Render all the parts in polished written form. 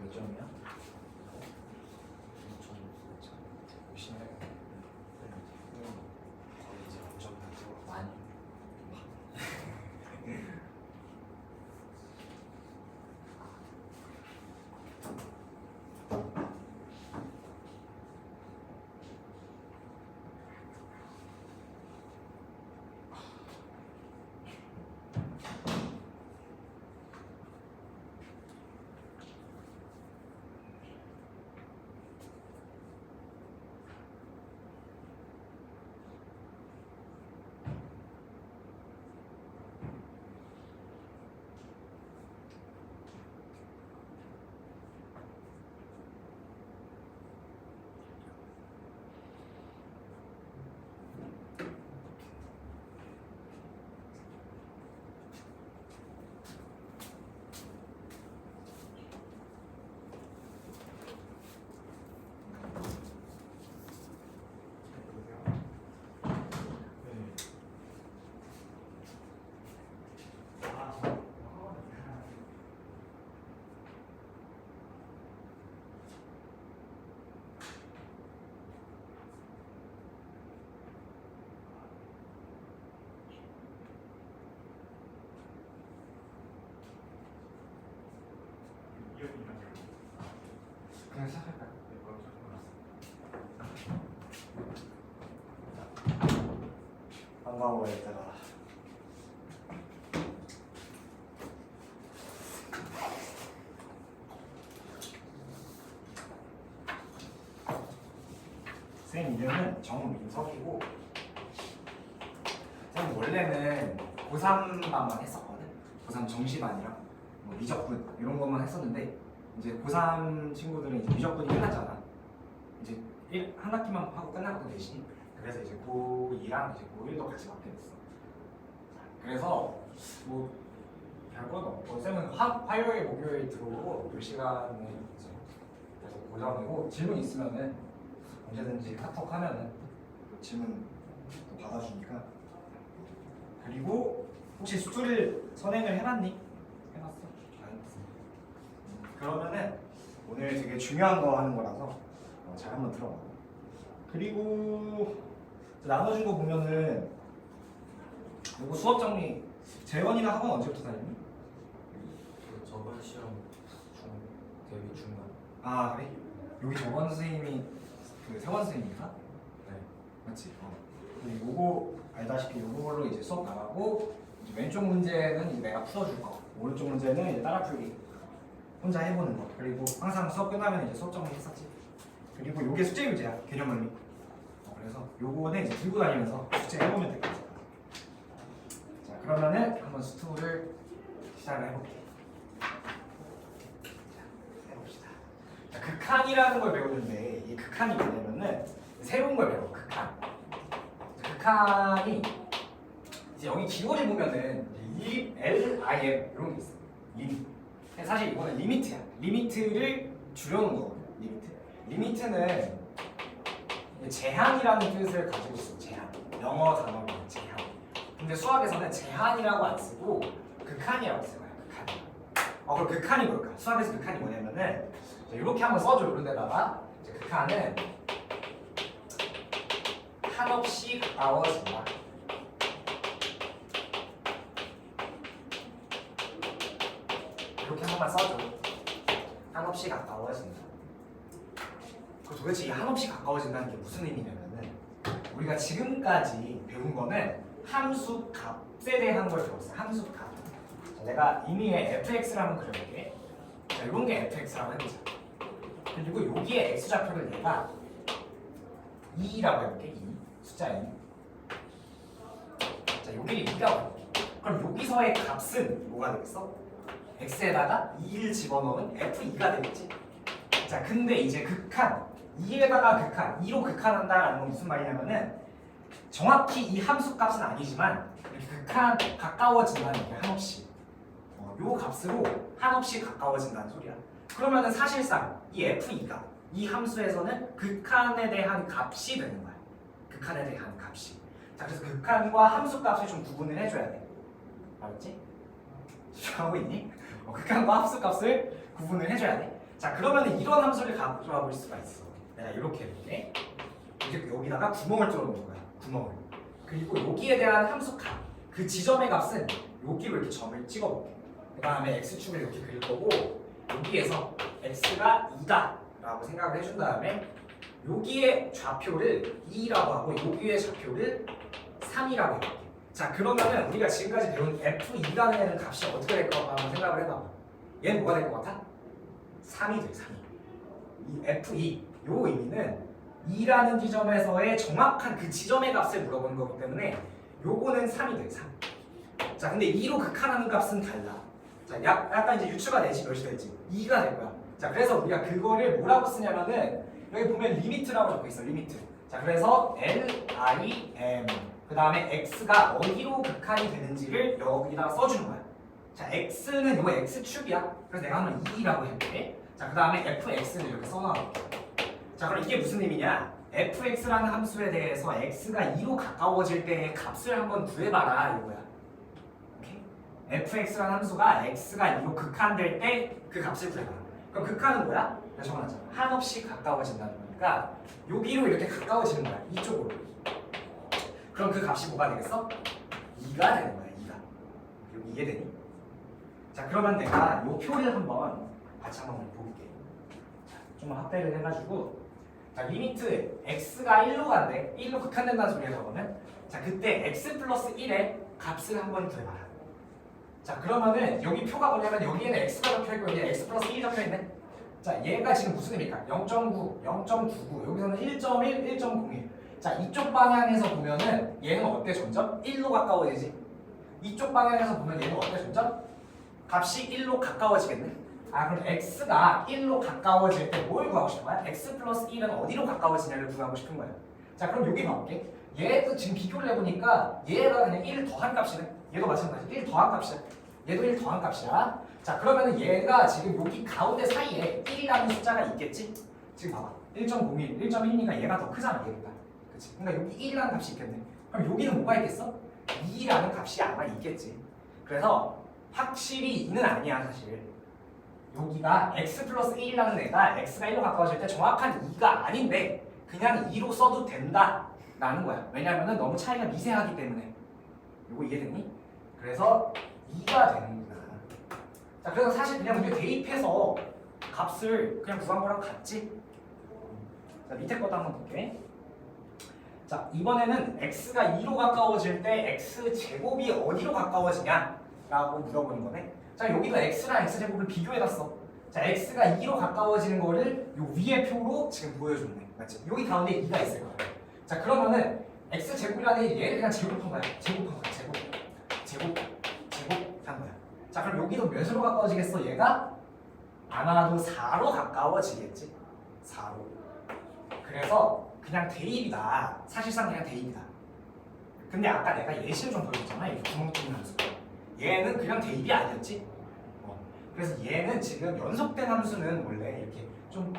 몇 점이야? 5점. 열심히 해야겠네. 거의 이제 5점 다 찍어. 많이. 그냥 시작할까요? 반가워 얘들아. 쌤 이름은 정민석이고 쌤 원래는 고3반만 했었거든. 고3 정시반이랑 뭐 미적분 이런 것만 했었는데 이제 고3 친구들은 이제 미적분이 끝났잖아. 이제 한 학기만 하고 끝나거든 대신. 그래서 이제 고2랑 이제 고1도 같이 맡게 됐어. 그래서 뭐 별건 없고 쌤은 화요일 목요일 들어오고 2시간에 이제 계속 고정이고 질문 있으면은 언제든지 카톡 하면은 질문 또 받아주니까. 그리고 혹시 수투를 선행을 해봤니? 해봤어? 안 했어. 그러면은 오늘 되게 중요한 거 하는 거라서 잘 한번 들어봐. 그리고 나눠준 거 보면은 이거 수업 정리 재원이가 학원 언제부터 다녔니? 저번 시험 데뷔 중간. 아 그래? 여기 저번 선생님이 그 세원 선생님인가? 네. 맞지? 그리고 요거 알다시피 요걸로 이제 수업 나가고 이제 왼쪽 문제는 이제 내가 풀어줄 거, 오른쪽 문제는 이제 따라 풀기 혼자 해보는 거. 그리고 항상 수업 끝나면 이제 수업 정리 했었지. 그리고 요게 숙제 유제야, 개념 원리. 그래서 요거는 이제 들고 다니면서 숙제 해보면 될 것 같아. 자 그러면은 한번 수투를 시작을 해볼게. 해봅시다. 자, 극한이라는 걸 배우는데 이 극한이 뭐냐면은 새로운 걸 배워. 극한이 이제 여기 기호를 보면은 LIM 이런 게 있어. 리밋. 사실 이거는 리미트야. 리미트를 줄여놓은 거거든. 리미트는 제한이라는 뜻을 가지고 있어. 제한. 영어 단어로 제한. 근데 수학에서는 제한이라고 안 쓰고 극한이라고 써요. 극한. 그럼 극한이 뭘까? 수학에서 극한이 뭐냐면은 이렇게 한번 써줘. 이런 데다가 이제 극한은 한없이 가까워진다. 이렇게 한 번만 써줘. 한없이 가까워진다. 도대체 이 한없이 가까워진다는 게 무슨 의미냐면은 우리가 지금까지 배운 거는 함수 값에 대한 걸 배웠어. 함수 값. 내가 임의의 fx를 한번 그려볼게. 자, 이런 게 fx라고 해보자. 그리고 여기에 x좌표를 내가 2라고 해볼게. 2. 숫자 2. 자, 여기를 2라고 해볼게. 그럼 여기서의 값은 뭐가 되겠어? x에다가 2를 집어넣으면 f2가 되겠지? 자, 근데 이제 극한 2에다가 극한, 2로 극한한다라는 건 무슨 말이냐면은 정확히 이 함수 값은 아니지만 이렇게 극한 가까워진다는 게 한없이 요 값으로 한없이 가까워진다는 소리야. 그러면은 사실상 이 f2가 이 함수에서는 극한에 대한 값이 되는 거야. 극한에 대한 값이. 자, 그래서 극한과 함수 값을 좀 구분을 해줘야 돼. 알았지? 하고 있니? 극한과 함수 값을 구분을 해줘야 돼. 자 그러면 이런 함수를 가져와 볼 수가 있어. 내가 이렇게 해볼게. 이제 여기다가 구멍을 뚫어놓은 거야. 구멍을. 그리고 여기에 대한 함수 값, 그 지점의 값은 여기로 이렇게 점을 찍어볼게. 그 다음에 x축을 이렇게 그릴 거고 여기에서 x가 2다라고 생각을 해준 다음에 여기에 좌표를 2라고 하고 여기에 좌표를 3이라고 해볼게. 자 그러면은 우리가 지금까지 배운 f2라는 애는 값이 어떻게 될 거라고 한번 생각을 해봐. 얘는 뭐가 될 것 같아? 3이 돼. 3이. 이 f2 요 의미는 2라는 지점에서의 정확한 그 지점의 값을 물어보는 거기 때문에 요거는 3이 돼. 3. 자 근데 2로 극한하는 값은 달라. 자 약간 이제 유추가 되지. 몇이 될지 2가 될 거야. 자 그래서 우리가 그거를 뭐라고 쓰냐면은 여기 보면 리미트라고 적혀 있어. 리미트. 자 그래서 LIM 그 다음에 x가 어디로 극한이 되는지를 여기다가 써주는 거야. 자 x는 요 x축이야. 그래서 내가 한번 2라고 해볼게. 자 그 다음에 fx를 이렇게 써놔볼게. 자 그럼 이게 무슨 의미냐? fx라는 함수에 대해서 x가 2로 가까워질 때의 값을 한번 구해봐라 이거야. 오케이? fx라는 함수가 x가 2로 극한될 때 그 값을 구해봐라. 그럼 극한은 뭐야? 내가 적어놨잖아. 한없이 가까워진다는 거니까 여기로 이렇게 가까워지는 거야. 이쪽으로. 그럼 그 값이 뭐가 되겠어? 2가 되는 거야. 2가. 여기 이해되니? 자 그러면 내가 이 표를 한번 같이 한번 볼게. 좀 확대를 해가지고 자 리미트 x가 1로 간대. 1로 극한된다는 소리야 저거는. 자 그때 x 플러스 1의 값을 한번 구해봐라. 자 그러면은 여기 표가 뭐냐면 여기에는 x가 적혀있고 여기에 x 플러스 1이 적혀있네. 자 얘가 지금 무슨 의미일까? 0.9, 0.99 여기서는 1.1, 1.01. 자 이쪽 방향에서 보면은 얘는 어때 점점? 1로 가까워지지. 이쪽 방향에서 보면 얘는 어때 점점? 값이 1로 가까워지겠네. 아 그럼 x가 1로 가까워질 때 뭘 구하고 싶은 거야? x 플러스 1은 어디로 가까워지냐를 구하고 싶은 거야. 자 그럼 여기 봐볼게. 얘도 지금 비교를 해보니까 얘가 그냥 1 더한 값이네. 얘도 마찬가지 1 더한 값이야. 얘도 1 더한 값이야. 자 그러면은 얘가 지금 여기 가운데 사이에 1이라는 숫자가 있겠지? 지금 봐봐 1.01, 1.1이니까 얘가 더 크잖아 얘보다. 그치? 그러니까 여기 1이라는 값이 있겠네. 그럼 여기는 뭐가 있겠어? 2라는 값이 아마 있겠지. 그래서 확실히 2는 아니야 사실. 여기가 x 플러스 1이라는 애가 x가 1로 가까워질 때 정확한 2가 아닌데 그냥 2로 써도 된다 라는 거야. 왜냐면은 너무 차이가 미세하기 때문에. 이거 이해되니? 그래서 2가 되는구나. 자 그래서 사실 그냥 우리가 대입해서 값을 그냥 구한 거랑 같지? 자 밑에 것도 한번 볼게. 자 이번에는 x가 2로 가까워질 때 x제곱이 어디로 가까워지냐 라고 물어보는 거네. 자 여기도 x랑 x제곱을 비교해봤어. 자 x가 2로 가까워지는 거를 요 위의 표로 지금 보여줬네. 맞지? 여기 가운데 2가 있을 거야. 자 그러면은 x제곱이라는 얘를 그냥 제곱한 거야. 제곱한 거야. 제곱한 거야. 자 그럼 여기도 몇으로 가까워지겠어? 얘가 아마도 4로 가까워지겠지. 4로. 그래서 그냥 대입이다. 사실상 그냥 대입이다. 근데 아까 내가 예시를 좀 보여줬잖아. 이 구멍 뚫는 함수. 얘는 그냥 대입이 아니었지. 그래서 얘는 지금 연속된 함수는 원래 이렇게 좀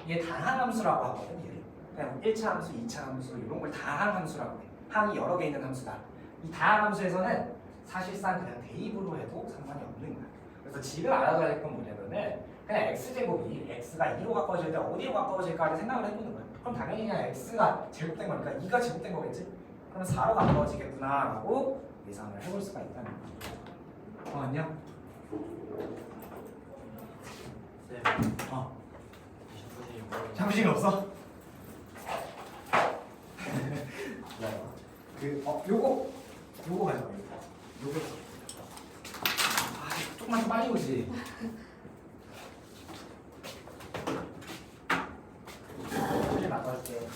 얘 다항 함수라고 하거든. 얘를 그냥 1차 함수, 2차 함수 이런 걸 다항 함수라고 해. 항이 여러 개 있는 함수다. 이 다항 함수에서는 사실상 그냥 대입으로 해도 상관이 없는 거야. 그래서 지금 알아둬야 될 건 뭐냐면은 그냥 x제곱이 x가 2로 가까워질 때 어디로 가까워질까를 생각을 해보는 거야. 그럼 당연히 그냥 x가 제곱된 거니까 2가 제곱된 거겠지? 그럼 4로 가까워지겠구나 라고 예상을 해볼 수가 있다는 거야. 안녕? 네. 잠시이 없어? 네. 요거 가져가. 요거. 조금만 더 빨리 오지. 이렇게 나갈게.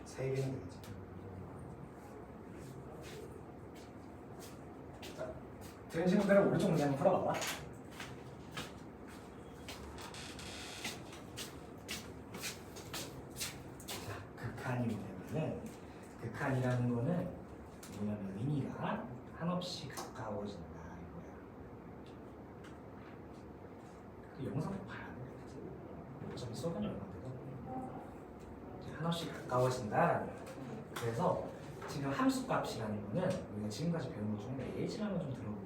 세 개는 되겠지. 된 친구들은 오른쪽 문제 한번 풀어봐봐. 자, 극한이 뭐냐면은 극한이라는 거는 뭐냐면 의미가 한없이 가까워진다 이거야. 그 영상 봐야 돼. 어차피 수업은 얼마인데도 한없이 가까워진다라는 거야. 그래서 지금 함수값이라는 거는 우리가 지금까지 배운 것 중에 예시를 한번 좀 들어볼게요.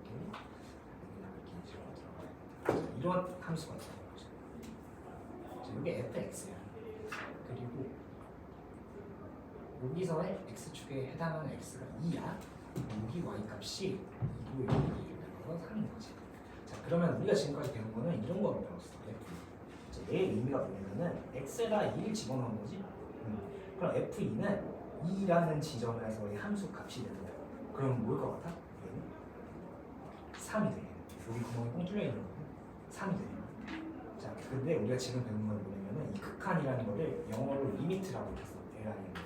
이런 함수가 있다는 거죠. 이게 fx야. 그리고 여기서의 x축에 해당하는 x가 2야. 여기 y값이 2고 여기 2고 3인 거지. 자, 그러면 우리가 지금까지 배운 거는 이런 거로 배웠어. f. 얘의 의미가 뭐냐면은 x에다 2를 집어넣은 거지. 그럼 f2는 2라는 지점에서의 함수 값이 되는 거야. 그럼 뭘 것 같아? 3이 돼. 여기 구멍이 뻥 뚫려 있는 거거든. 3이 돼. 자, 근데 우리가 지금 배운 건 뭐냐면은 이 극한이라는 거를 영어로 리미트라고 했어. L이라는 거.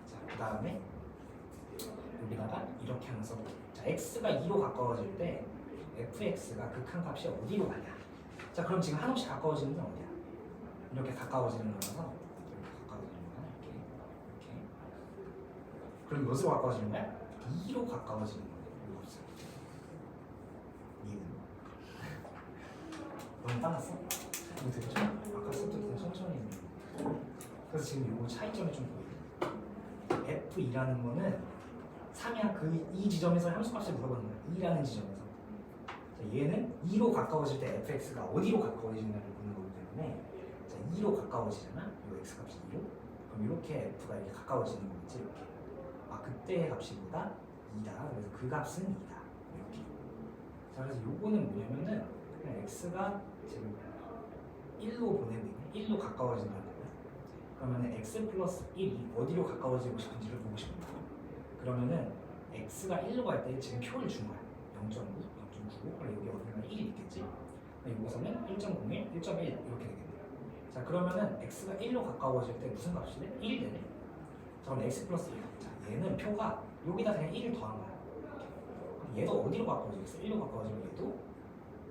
자, 그 다음에 여기다가 이렇게 하면서 자, x가 2로 가까워질 때 fx가 극한 값이 어디로 가냐? 자, 그럼 지금 한없이 가까워지는 건 어디야? 이렇게 가까워지는 거라서 이렇게 가까워지는 거야. 이렇게. 그럼 몇으로 가까워지는 거야? 2로 가까워지는 거야. 이거 없어. 2는. 너무 빨랐어? 이거 되게 좀 아까부터 되게 천천히 했는데. 그래서 지금 이거 차이점이 좀 보이네. F2라는 거는 3이야. 이 지점에서 함수값을 물어보는 거야. 2라는 지점에서. 자, 얘는 2로 가까워질 때 fx가 어디로 가까워지느냐를 보는 거기 때문에 자, 2로 가까워지잖아. 이 x값이 2로. 그럼 이렇게 f가 이렇게 가까워지는 거겠지. 이렇게. 아, 그때의 값이 뭐다? 2다. 그래서 그 값은 2다. 이렇게. 자, 그래서 요거는 뭐냐면은 그냥 x가 지금 1로 보내고 있네. 1로 가까워진다는 거야. 그러면은 x 플러스 1이 어디로 가까워지고 싶은지를 보고 싶은 거야. 그러면은 x가 1로 갈 때 지금 표를 준 거야. 0.2, 0.9, 그리고 여기 어디가 1이 있겠지. 여기서는 1.01, 1.1 이렇게 되겠네. 자, 그러면은 x가 1로 가까워질 때 무슨 값이 돼? 1이 되네. 자, 그럼 x 플러스 1. 자, 얘는 표가 여기다 그냥 1을 더한 거야. 그럼 얘도 어디로 가까워지겠어? 1로 가까워지면 얘도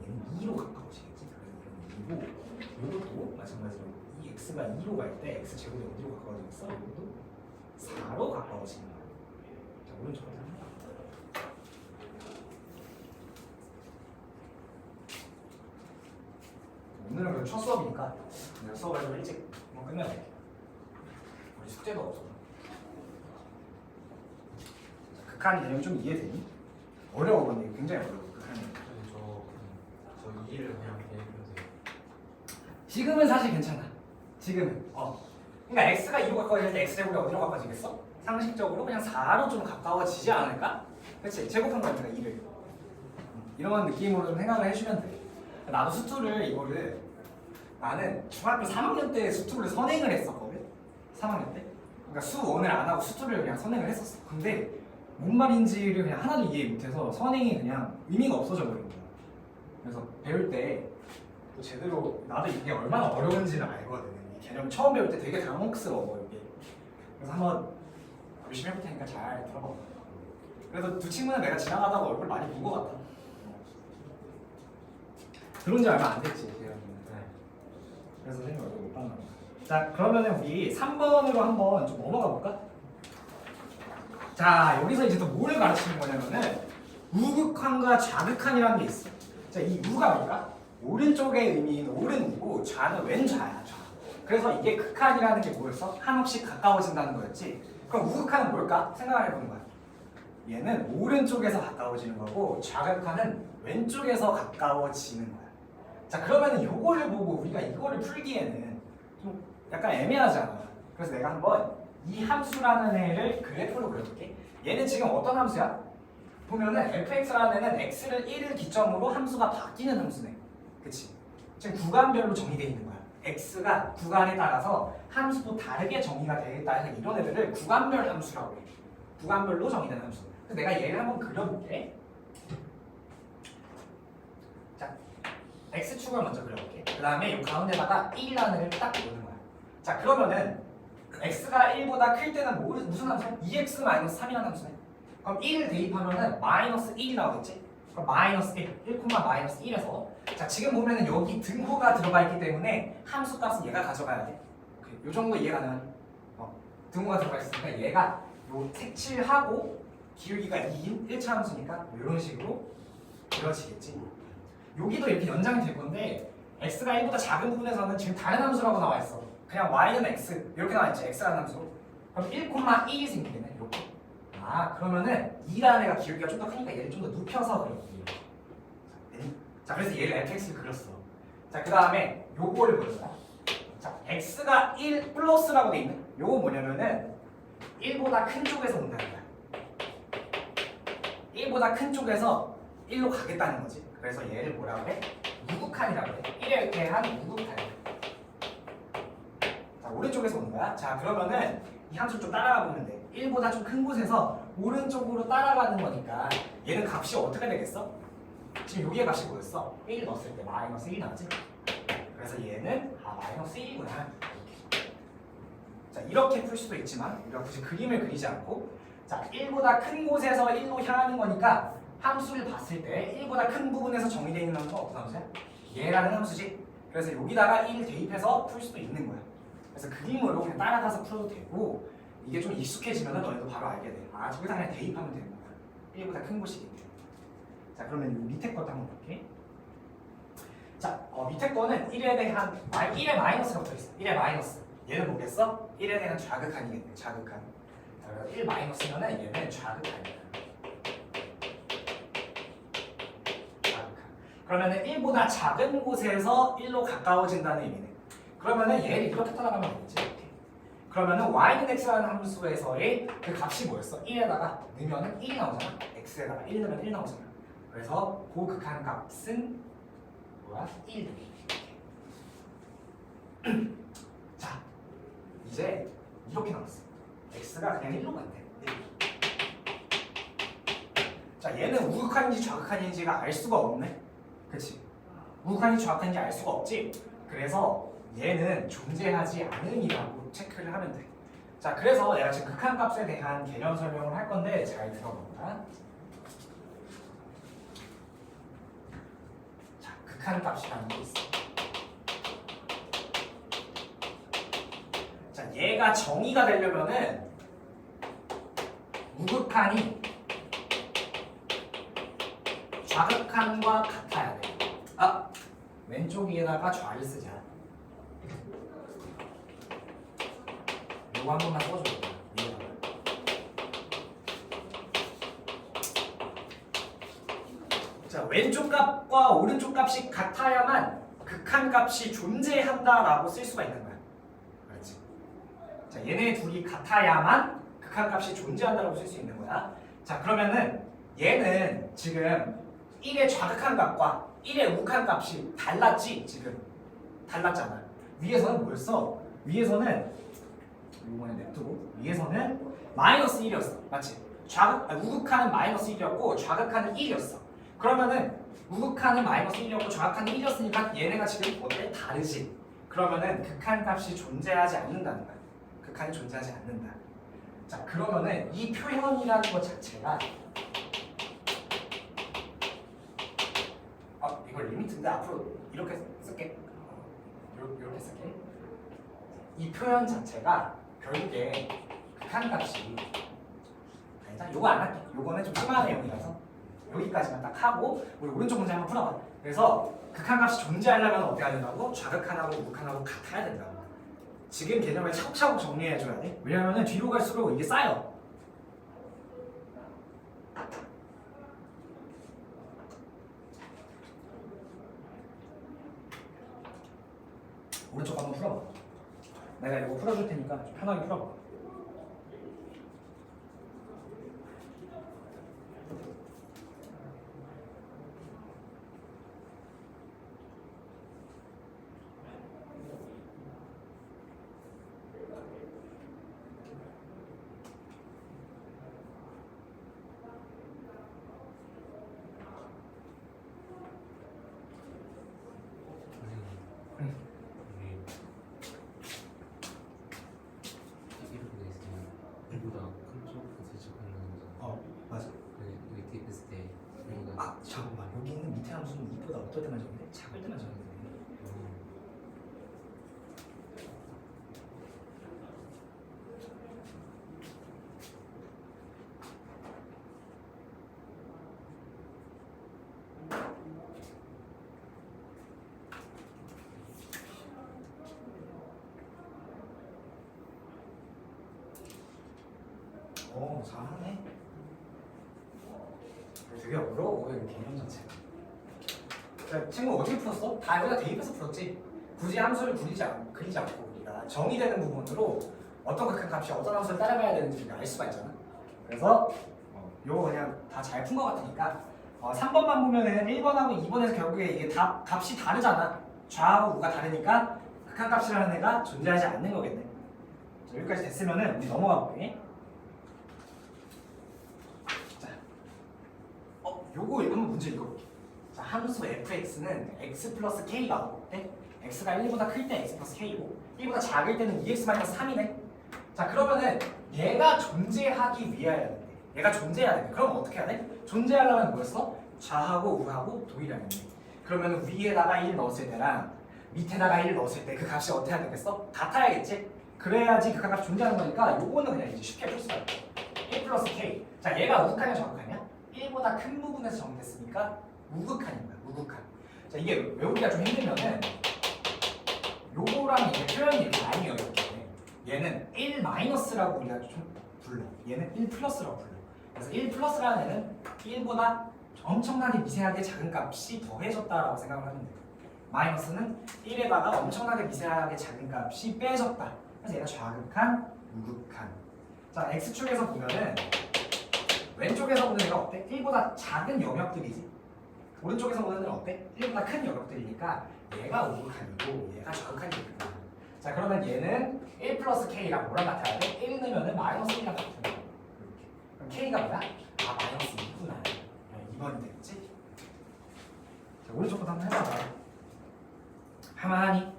얘는 2로 가까워지겠지. 그래서 얘는 2고 이것도 마찬가지로 이 x가 2로 갈 때 x 제곱이 어디로 가까워지겠어? 이것도 4로 가까워지는 거야. 자, 오른쪽으로 합니다. 오늘은 그래도 첫 수업이니까 내가 수업을 좀 일찍 한번 끝내야 돼. 우리 숙제도 없어. 극한 개념이 좀 이해되니? 어려워. 근데 이거 굉장히 어려워. 극한 개념. 저 2를 그냥 대입해도 돼요. 지금은 사실 괜찮아. 지금은 그러니까 x가 2로 가까워질 때 x제곱이 어디로 가까워지겠어? 상식적으로 그냥 4로 좀 가까워지지 않을까? 그렇지? 제곱한 거니까 2를 이런 느낌으로 좀 생각을 해주면 돼. 나도 수투를 이거를 나는 중학교 3학년 때 수투를 선행을 했었거든. 3학년 때. 그러니까 수 1을 안 하고 수투를 그냥 선행을 했었어. 근데 뭔 말인지를 그냥 하나도 이해 못해서 선행이 그냥 의미가 없어져 버린 거야. 그래서 배울 때 또 제대로 나도 이게 얼마나 어려운지를 알거든. 이 개념 처음 배울 때 되게 당혹스러워 이게. 그래서 한번 열심히 해볼 테니까 잘 들어봐. 그래도 두 친구는 내가 지나가다가 얼굴 많이 본 것 같아. 들어온 지 얼마 안 됐지, 대현이는. 그래서 생각 얼굴 못 봤나 봐. 자, 그러면은 우리 3번으로 한번 좀 넘어가 볼까? 자, 여기서 이제 또 뭘 가르치는 거냐면은 우극한과 좌극한이라는 게 있어. 자, 이 우가 뭘까? 오른쪽의 의미인 오른이고 좌는 왼좌야, 좌. 그래서 이게 극한이라는 게 뭐였어? 한없이 가까워진다는 거였지. 그럼 우극한은 뭘까? 생각을 해보는 거야. 얘는 오른쪽에서 가까워지는 거고 좌극한은 왼쪽에서 가까워지는 거야. 자, 그러면은 요거를 보고 우리가 이거를 풀기에는 좀 약간 애매하잖아. 그래서 내가 한번 이 함수라는 애를 그래프로 그려볼게. 얘는 지금 어떤 함수야? 보면은 fx라는 애는 x를 1을 기점으로 함수가 바뀌는 함수네. 그치? 지금 구간별로 정의되어 있는 거야. x가 구간에 따라서 함수도 다르게 정의가 되겠다 해서 이런 애들을 구간별 함수라고 해. 구간별로 정의되는 함수. 그래서 내가 얘를 한번 그려볼게. 자, x축을 먼저 그려볼게. 그 다음에 이 가운데다가 1이라는 애를 딱 놓는 거야. 자, 그러면은 x가 1보다 클 때는 무슨 함수야? 2x-3이라는 함수네. 그럼 1을 대입하면은 마이너스 1이 나오겠지? 그럼 마이너스 1, 마이너스 1에서 자 지금 보면은 여기 등호가 들어가 있기 때문에 함수 값은 얘가 가져가야 돼. 요 정도 이해가 되면 등호가 들어가 있으니까 얘가 요 색칠하고 기울기가 2인 1차 함수니까 이런 식으로 그려지겠지. 여기도 이렇게 연장이 될 건데 x가 1보다 작은 부분에서는 지금 다른 함수라고 나와 있어. 그냥 y는 x 이렇게 나와 있지. x라는 함수. 그럼 1,1이 생기겠네. 이렇게. 아 그러면은 2라는 애가 기울기가 좀 더 크니까 얘를 좀 더 눕혀서 그려볼게요. 자 그래서 얘를 fx를 그렸어. 자 그 다음에 요거를 보여줘요. 자 x가 1 플러스라고 돼 있는 요거 뭐냐면은 1보다 큰 쪽에서 온다는 거야. 1보다 큰 쪽에서 1로 가겠다는 거지. 그래서 얘를 뭐라고 해? 무극한이라고 해. 1에 대한 무극한. 자 오른쪽에서 오는 거야. 자 그러면은 이 함수를 좀 따라가 보면 돼. 1보다 좀 큰 곳에서 오른쪽으로 따라가는 거니까 얘는 값이 어떻게 되겠어? 지금 여기에 값이 뭐였어? 1 넣었을 때 마이너스 1 나왔지? 그래서 얘는 마이너스 1이구나. 자 이렇게 풀 수도 있지만 우리가 굳이 그림을 그리지 않고 자 1보다 큰 곳에서 1로 향하는 거니까 함수를 봤을 때 1보다 큰 부분에서 정의되어 있는 함수가 어떤 함수야? 얘라는 함수지. 그래서 여기다가 1 대입해서 풀 수도 있는 거야. 그래서 그림으로 그냥 따라가서 풀어도 되고 이게 좀 익숙해지면 너희도 바로 알게 돼. 아 저기다 그냥 대입하면 되는 거야. 1보다 큰 곳이겠네. 자 그러면 이 밑에 것도 한번 볼게. 자 밑에 거는 1에 대한 1에 마이너스가 붙어있어. 1에 마이너스. 얘는 뭐겠어? 1에 대한 좌극한이겠네. 좌극한. 자, 그래서 1 마이너스면은 얘는 좌극한이야. 그러면은 1보다 작은 곳에서 1로 가까워진다는 의미네. 그러면은 얘를 이렇게 따라가면 되겠지. 이렇게. 그러면은 y는 x라는 함수에서의 그 값이 뭐였어? 1에다가 넣으면은 1이 나오잖아. x에다가 1 넣으면 1 나오잖아. 그래서 그 극한 값은 뭐야? 1. 자, 이제 이렇게 나왔어. x가 그냥 1로 간대. 1. 자, 얘는 우극한인지 좌극한인지가 알 수가 없네. 그치? 우극한인지 좌극한인지 알 수가 없지? 그래서 얘는 존재하지 않음이라고 체크를 하면 돼. 자, 그래서 내가 지금 극한값에 대한 개념 설명을 할 건데 잘 들어본다. 자, 극한값이라는 게 있어. 자, 얘가 정의가 되려면은 우극한이 좌극한과 같아야 돼. 아, 왼쪽 위에다가 좌를 쓰자. 이거 한 번만 써줘. 자, 왼쪽 값과 오른쪽 값이 같아야만 극한 값이 존재한다라고 쓸 수가 있는 거야. 그렇지? 자, 얘네 둘이 같아야만 극한 값이 존재한다라고 쓸 수 있는 거야. 자, 그러면은 얘는 지금 1의 좌극한 값과 1의 우극한 값이 달랐지? 지금 달랐잖아. 위에서는 뭐였어? 위에서는 이번에 냅두고 위에서는 마이너스 1이었어. 맞지? 우극한은 마이너스 1이었고 좌극한은 1이었어. 그러면은 우극한은 마이너스 1이었고 좌극한은 1이었으니까 얘네가 지금 어때? 다르지? 그러면은 극한 값이 존재하지 않는다는 거야. 극한이 존재하지 않는다. 자, 그러면은 이 표현이라는 것 자체가 이걸 리미트인데 앞으로 이렇게 쓸게. 이렇게 쓸게. 이 표현 자체가 결국에 극한값이 아니다. 요거 안 할게. 요거는 좀 심한 내용이라서 여기까지만 딱 하고 우리 오른쪽 문제 한번 풀어봐. 그래서 극한값이 존재하려면 어떻게 해야 된다고? 좌극한하고 우극한하고 같아야 된다고. 지금 개념을 차곡차곡 정리해줘야 돼. 왜냐면은 뒤로 갈수록 이게 쌓여. 오른쪽 한번 풀어봐. 내가 이거 풀어줄 테니까 좀 편하게 풀어봐. 어떨 때만 적용돼? 작을 때만 적용돼. 오, 잘하네. 되게 어려워, 이거 개념 자체가. 자, 친구 어떻게 풀었어? 다 우리가 대입해서 풀었지. 굳이 함수를 그리지 않고 우리가 정의되는 부분으로 어떤 극한값이 어떤 함수를 따라가야 되는지 알 수가 있잖아. 그래서 요거 그냥 다 잘 푼 것 같으니까 3번만 보면은 1번하고 2번에서 결국에 이게 다 값이 다르잖아. 좌하고 우가 다르니까 극한값이라는 애가 존재하지 않는 거겠네. 자, 여기까지 됐으면은 우리 넘어가 볼게. 요거 한번 문제 읽어볼게. 자, 함수 fx는 x 플러스 k가 어때? x가 1보다 클 때 x 플러스 k고 1보다 작을 때는 2x-3이네. 자, 그러면은 얘가 존재하기 위하여 돼. 얘가 존재해야 돼. 그럼 어떻게 해야 돼? 존재하려면 뭐였어? 좌하고 우하고 동일해야 돼. 그러면 위에다가 1 넣었을 때랑 밑에다가 1 넣었을 때 그 값이 어떻게 해야 되겠어? 같아야겠지? 그래야지 그 값이 존재하는 거니까 요거는 그냥 이제 쉽게 풀 수가 있어. 1 플러스 k. 자, 얘가 우극한이야 정극한이야? 1보다 큰 부분에서 정됐으니까 우극한인 거야. 우극한. 자, 이게 외우기가 좀 힘들면은 요거랑 이게 표현이 이렇게 많이 어렵게. 얘는 1 마이너스라고 우리가 좀 불러. 얘는 1 플러스라고 불러. 그래서 1 플러스라는 애는 1보다 엄청나게 미세하게 작은 값이 더해졌다라고 생각을 하면 돼. 마이너스는 1에다가 엄청나게 미세하게 작은 값이 빼졌다. 그래서 얘가 좌극한, 우극한. 자, x축에서 보면은 왼쪽에서 보는 애가 어때? 1보다 작은 영역들이지. 오른쪽에서 보는 애는 어때? 1보다 큰 영역들이니까 얘가 우극한이고 얘가 좌극한이니까. 자, 그러면 얘는 1 플러스 k랑 뭐랑 같아야 돼? 1 넣으면 마이너스 1이랑 같은 거야. 이렇게. 그럼 k가 뭐야? 아, 마이너스 2구나. 2번이 되겠지? 자, 오른쪽부터 한번 해봐봐. 할만하니?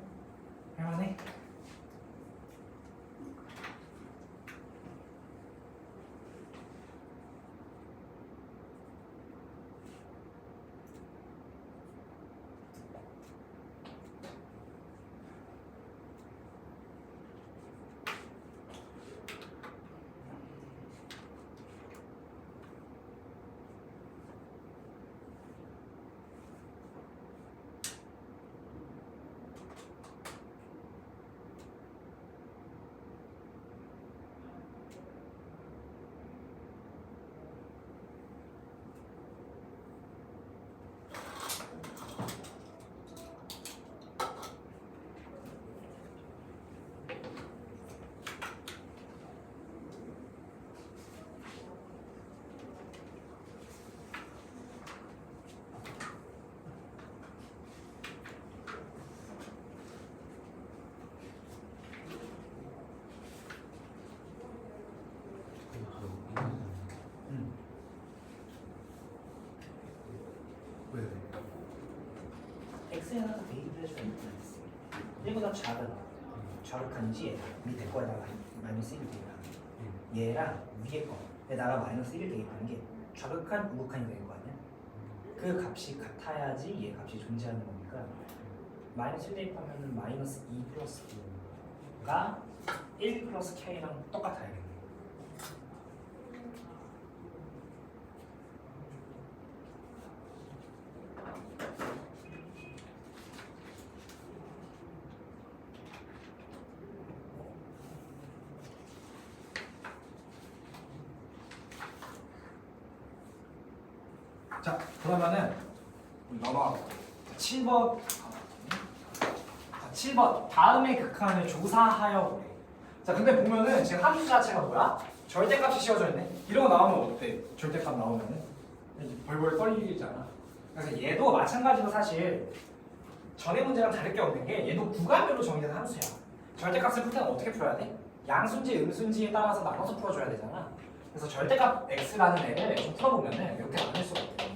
할만해? 왜? x에다가 대입을 해줘야 돼. 1보다 작은 좌극한지 얘다. 밑에 거에다가 마이너스 1을 대입하는 게. 얘랑 위에 거에다가 마이너스 1을 대입하는 게 좌극한, 우극한이 되는 거 아니야? 그 값이 같아야지 얘 값이 존재하는 거니까 마이너스 1 대입하면 마이너스 2 플러스 9가 1 플러스 k랑 똑같아야겠네. 자, 그러면은 넘어가. 7번. 자, 7번. 다음의 극한을 조사하여 보래. 자, 근데 보면은 지금 함수 자체가 뭐야? 절대값이 씌워져 있네. 이런 거 나오면 어때? 절대값 나오면은 벌벌 떨리잖아. 그래서 얘도 마찬가지로 사실 전에 문제랑 다를 게 없는 게 얘도 구간별로 정의된 함수야. 절대값을 풀 때는 어떻게 풀어야 돼? 양수인지 음수인지에 따라서 나눠서 풀어줘야 되잖아. 그래서 절대값 x라는 애를 좀 풀어보면은 이렇게 나눌 수가 있거든요.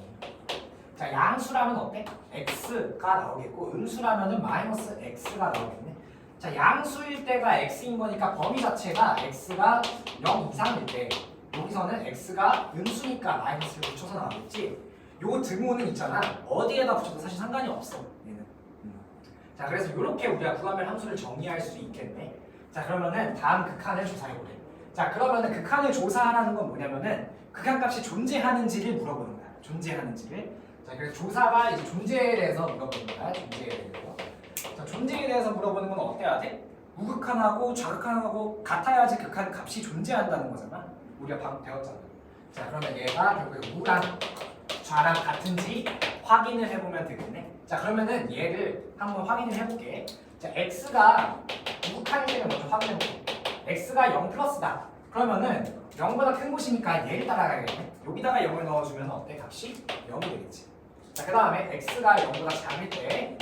자, 양수라면 어때? x가 나오겠고 음수라면은 마이너스 x가 나오겠네. 자, 양수일 때가 x인 거니까 범위 자체가 x가 0 이상일 때 여기서는 x가 음수니까 마이너스를 붙여서 나오겠지. 요 등호는 있잖아. 어디에다 붙여도 사실 상관이 없어. 얘는. 자, 그래서 이렇게 우리가 구간별 함수를 정의할 수 있겠네. 자, 그러면은 다음 극한을 조사해보래. 자, 그러면은 극한을 조사하라는 건 뭐냐면은 극한값이 존재하는지를 물어보는 거야. 존재하는지를. 자, 그래서 조사가 이제 존재에 대해서 물어보는 거야. 존재에 대해서. 자, 존재에 대해서 물어보는 건 어때야 돼? 우극한하고 좌극한하고 같아야지 극한 값이 존재한다는 거잖아. 우리가 방금 배웠잖아. 자, 그러면 얘가 결국에 우랑 좌랑 같은지 확인을 해보면 되겠네. 자, 그러면은 얘를 한번 확인을 해볼게. 자, x가 우극한일 때는 먼저 확인해볼게. x가 0 플러스다. 그러면은 0보다 큰 곳이니까 얘를 따라가야겠네. 여기다가 0을 넣어주면 어때? 값이 0이 되겠지. 자, 그 다음에 x가 0보다 작을 때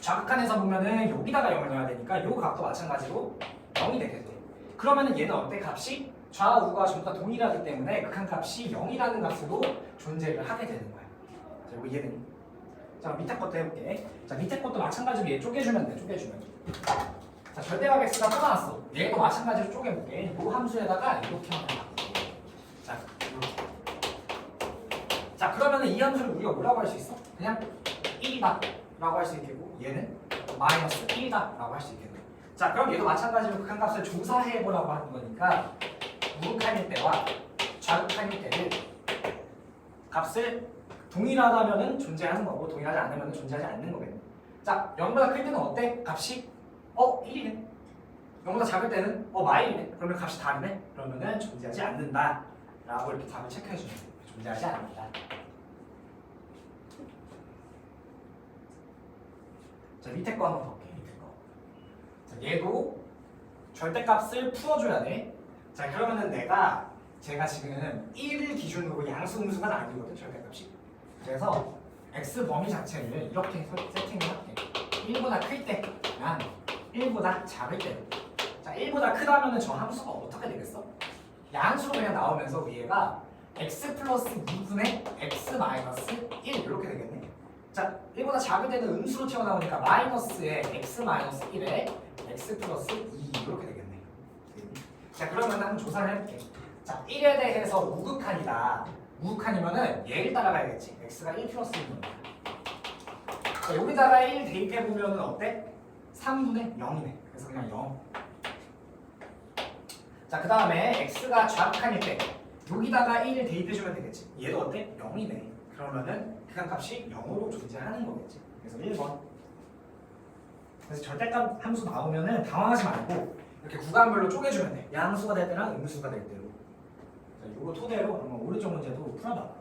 좌극한에서 보면은 여기다가 0을 넣어야 되니까 요 값도 마찬가지로 0이 되겠네. 그러면은 얘는 어때? 값이 좌우가 전부 다 동일하기 때문에 극한값이 0이라는 값으로 존재를 하게 되는 거야. 자, 이거 이해되니? 자, 밑에 것도 해볼게. 자, 밑에 것도 마찬가지로 얘 쪼개주면 돼. 쪼개주면. 자, 절대값 x가 뽑아놨어. 얘도 마찬가지로 쪼개볼게. 이 함수에다가 이렇게 한번 바꿀게. 자, 이렇게. 자, 그러면은 이 함수를 우리가 뭐라고 할 수 있어? 그냥 1이다 라고 할 수 있겠고, 얘는 마이너스 1이다 라고 할 수 있겠네. 자, 그럼 얘도 마찬가지로 극한값을 조사해보라고 하는 거니까 우극한일 때와 좌극한일 때를 값을 동일하다면은 존재하는 거고 동일하지 않으면 존재하지 않는 거겠네. 자, 0보다 클 때는 어때? 값이 1이네. 0보다 작을 때는 마일이네. 그러면 값이 다르네. 그러면은 존재하지 않는다 라고 이렇게 답을 체크해 주면 돼. 존재하지 않는다. 자, 밑에 거 한번 볼게. 밑에 거. 자, 얘도 절대값을 풀어줘야 돼. 자, 그러면은 제가 지금 1을 기준으로 양수 음수가 나뉘거든, 절대값이. 그래서 x 범위 자체를 이렇게 세팅을 할게. 1보다 클 때랑 1보다 작을 때. 자, 1보다 크다면은 저 함수가 어떻게 되겠어? 양수로 그냥 나오면서 위에가 x 플러스 2분의 x 마이너스 1 이렇게 되겠네. 자, 1보다 작을 때는 음수로 튀어나오니까 마이너스에 x 마이너스 1에 x 플러스 2 이렇게 되겠네. 자, 그러면 한번 조사를 해볼게. 자, 1에 대해서 우극한이다. 우극한이면은 얘를 따라가야겠지. x가 1 플러스 1이니까. 자, 여기다가 1 대입해보면 어때? 3분의 0이네. 그래서 그냥 0. 자, 그 다음에 x가 좌극한일 때 여기다가 1을 대입해주면 되겠지. 얘도 어때? 0이네. 그러면은 극한값이 0으로 존재하는 거겠지. 그래서 1번. 그래서 절대값 함수 나오면은 당황하지 말고 이렇게 구간별로 쪼개주면 돼. 양수가 될 때랑 음수가 될 때로. 자, 요거 토대로 한번 오른쪽 문제도 풀어봐.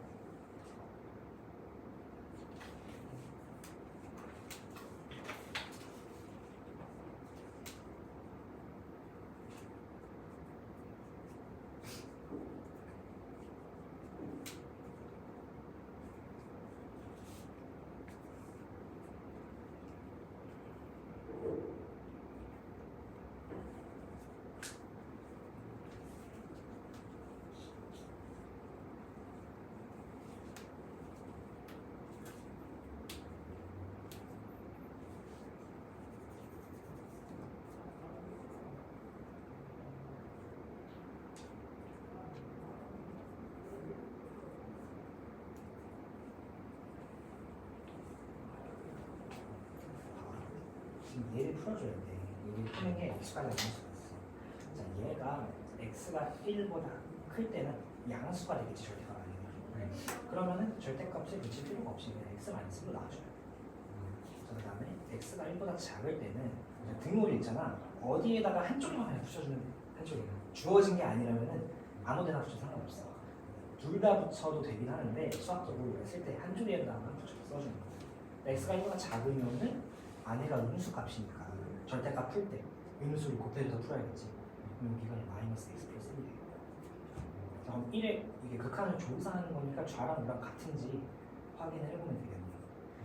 얘를 풀어줘야 돼. 얘를 푸는 게 x가 양수가 있어. 자, 얘가 x가 1보다 클 때는 양수가 되겠지, 절대값 아니면. 그러면은 절대값을 붙일 필요가 없이 그냥 x 마이너스로 나와줘요. 자, 그 다음에 x가 1보다 작을 때는 등호를 있잖아. 어디에다가 한쪽에만 그냥 붙여주면 돼. 한쪽에만. 주어진 게 아니라면은 아무데나 붙여도 상관없어. 둘 다 붙여도 되긴 하는데 수학적으로 쓸 때 한쪽에다가 붙여서 써주는 거야. x가 1보다 작으면은 안에가 음수 값이니까 절대값 풀 때 음수를 곱해줘서 풀어야겠지. 그럼 여기가 마이너스 x 플러스 1이에요. 자, 그럼 1에 이게 극한을 조사하는 거니까 좌랑 우랑 같은지 확인을 해보면 되겠네요.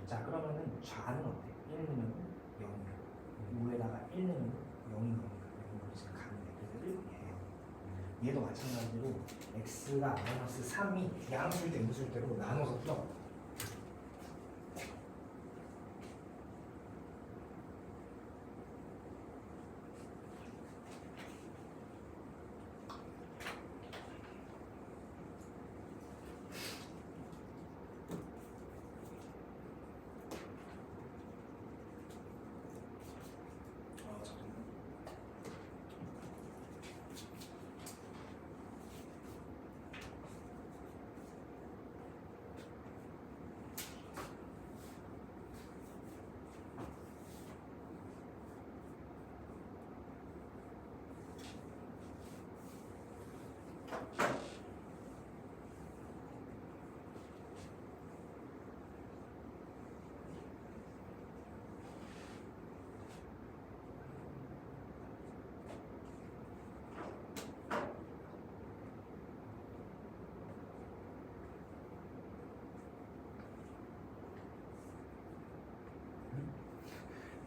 자, 그러면은 좌는 어때? 1 넣으면 0이고 위에다가 1 넣으면 0인 거니까 0으로 지금 가면 돼. 그래서 1번이에요. 얘도 마찬가지로 x가 마이너스 3이 양수일 때 음수일 때로 나눠서 풀어.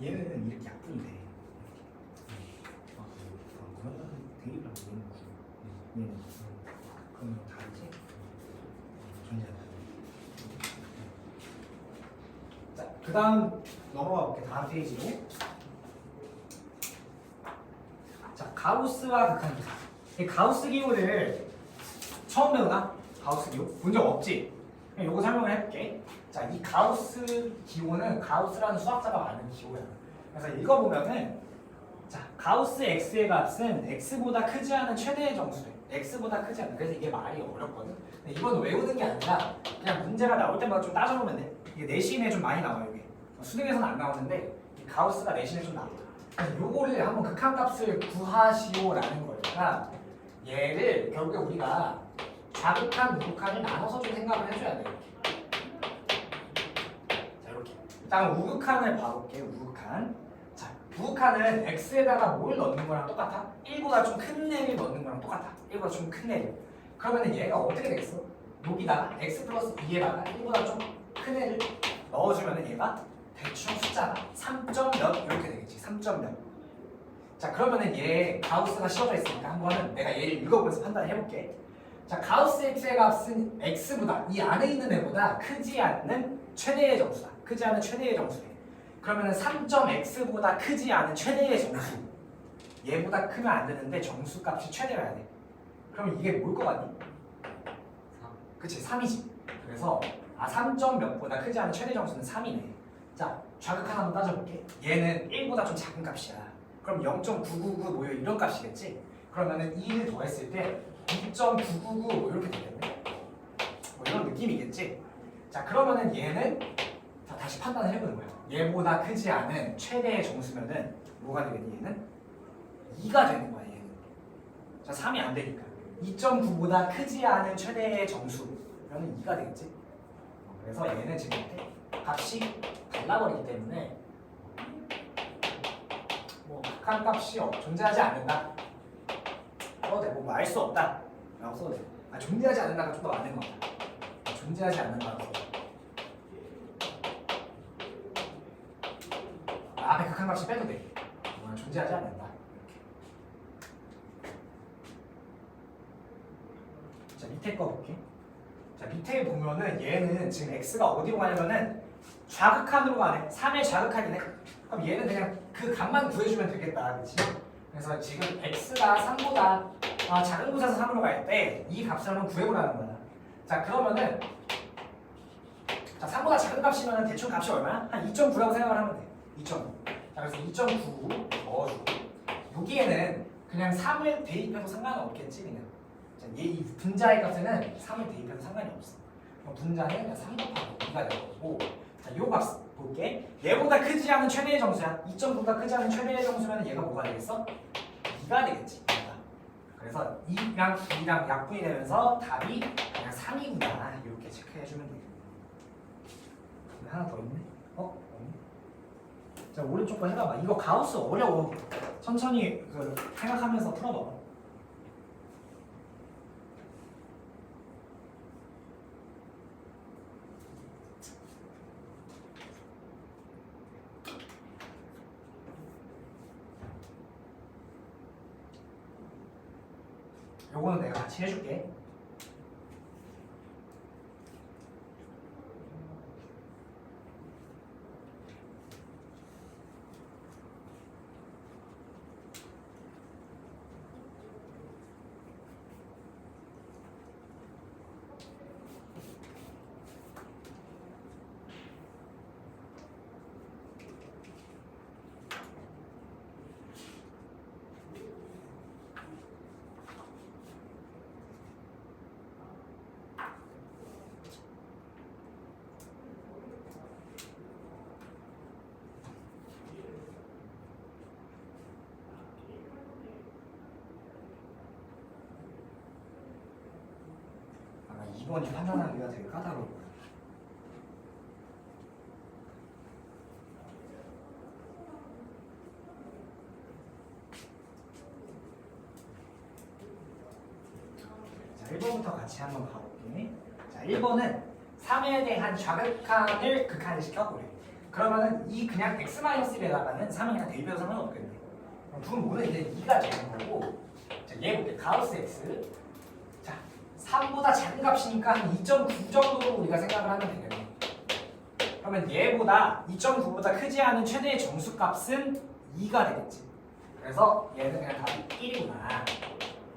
얘는 이렇게 약분이 돼. 아, 그러면 대입을 하고 얘는 9. 얘는 그러면 다르지? 존재한다. 자, 그 다음 넘어가 볼게. 다음 페이지로. 자, 가우스와 극한기사. 이 가우스 기호를 처음 배우나? 가우스 기호? 본 적 없지? 그냥 요거 설명을 해볼게. 자, 이 가우스 기호는 가우스라는 수학자가 만든 기호야. 그래서 읽어보면은 자, 가우스 x의 값은 x보다 크지 않은 최대의 정수래. x보다 크지 않은. 그래서 이게 말이 어렵거든. 근데 이건 외우는 게 아니라 그냥 문제가 나올 때마다 좀 따져보면 돼. 이게 내신에 좀 많이 나와요. 이게 수능에서는 안 나오는데 이 가우스가 내신에 좀 나와. 그래서 요거를 한번 극한값을 구하시오라는 거니까 얘를 결국에 우리가 좌극한, 우극한을 나눠서 좀 생각을 해줘야 돼. 자, 이렇게. 일단 우극한을 봐볼게. 우극한. 자, 우극한은 x에다가 뭘 넣는 거랑 똑같아? 1보다 좀 큰 애를 넣는 거랑 똑같아. 1보다 좀 큰 애를. 그러면 얘가 어떻게 되겠어? 여기다가 x 플러스 2에다가 1보다 좀 큰 애를 넣어주면 얘가 대충 숫자가 3점 몇 이렇게 되겠지. 3점 몇. 자, 그러면은 얘 가우스가 씌워져 있으니까 한번은 내가 얘를 읽어보면서 판단을 해볼게. 자, 가우스 x의 값은 x보다 이 안에 있는 애보다 크지 않는 최대의 정수다. 크지 않은 최대의 정수래. 그러면은 3.x보다 크지 않은 최대의 정수. 얘보다 크면 안 되는데 정수 값이 최대여야 돼. 그러면 이게 뭘 것 같니? 3. 그치, 3이지. 그래서 3점 몇보다 크지 않은 최대 정수는 3이네. 자, 좌극한 한번 따져볼게. 얘는 1보다 좀 작은 값이야. 그럼 0.999 뭐 이런 값이겠지? 그러면은 2를 더했을 때 2.999 뭐 이렇게 되겠네. 뭐 이런 느낌이겠지? 자, 그러면은 얘는 자, 다시 판단을 해보는 거야. 얘보다 크지 않은 최대의 정수면은 뭐가 되겠니? 얘는 2가 되는 거야. 얘는. 자, 3이 안 되니까 2.9보다 크지 않은 최대의 정수면은 2가 되겠지? 그래서 얘는 지금 이렇게 값이 달라버리기 때문에 뭐 극한 값이 존재하지 않는다. 써도 돼. 뭐 알 수 없다. 라고 써도 돼. 존재하지 않는다가 좀 더 맞는 것 같아. 존재하지 않는다고 써도 돼. 앞에 극한 값이 빼도 돼. 존재하지 않는다. 이렇게. 자, 밑에 거 볼게. 자, 밑에 보면은 얘는 지금 x가 어디로 가냐면은 좌극한으로 가네. 3의 좌극한이네. 그럼 얘는 그냥 그 값만 구해주면 되겠다. 그렇지? 그래서 지금 x가 3보다 작은 곳에서 3으로 갈 때 이 값을 한번 구해보라는 거야. 자, 그러면은 자, 3보다 작은 값이면 대충 값이 얼마야? 한 2.9라고 생각을 하면 돼. 2.9. 자, 그래서 2.9 넣어주고 여기에는 그냥 3을 대입해도 상관은 없겠지 그냥. 자, 이 분자의 값에는 3을 대입해도 상관이 없어. 그럼 분자는 그냥 3 곱하기 2가 될 거고. 자, 요 값 볼게. 얘보다 크지 않은 최대의 정수야. 2.9보다 크지 않은 최대의 정수면 얘가 뭐가 되겠어? 2가 되겠지. 2가. 그래서 2랑 약분이 되면서 답이 그냥 3이구나. 이렇게 체크해주면 돼. 하나 더 있네? 없네. 자, 오른쪽 거 해봐봐. 이거 가우스 어려워. 천천히 생각하면서 풀어봐. 요거는 내가 같이 해줄게. 이번이 판단하기가 되게 까다로워. 자, 1번부터 같이 한번 가볼게. 자, 1번은 3에 대한 좌극한을 극한을 시켜보래. 그러면은 이 그냥 x-1에다가는 3은 그냥 대입해도 상관없겠네. 그럼 분모는 이제 2가 되는 거고. 자, 얘 볼게. 가우스 x. 자, 3보다 작은 값이니까 한 2.9 정도로 우리가 생각을 하면 되겠네. 그러면 얘보다 2.9보다 크지 않은 최대의 정수값은 2가 되겠지. 그래서 얘는 그냥 답이 1이구나.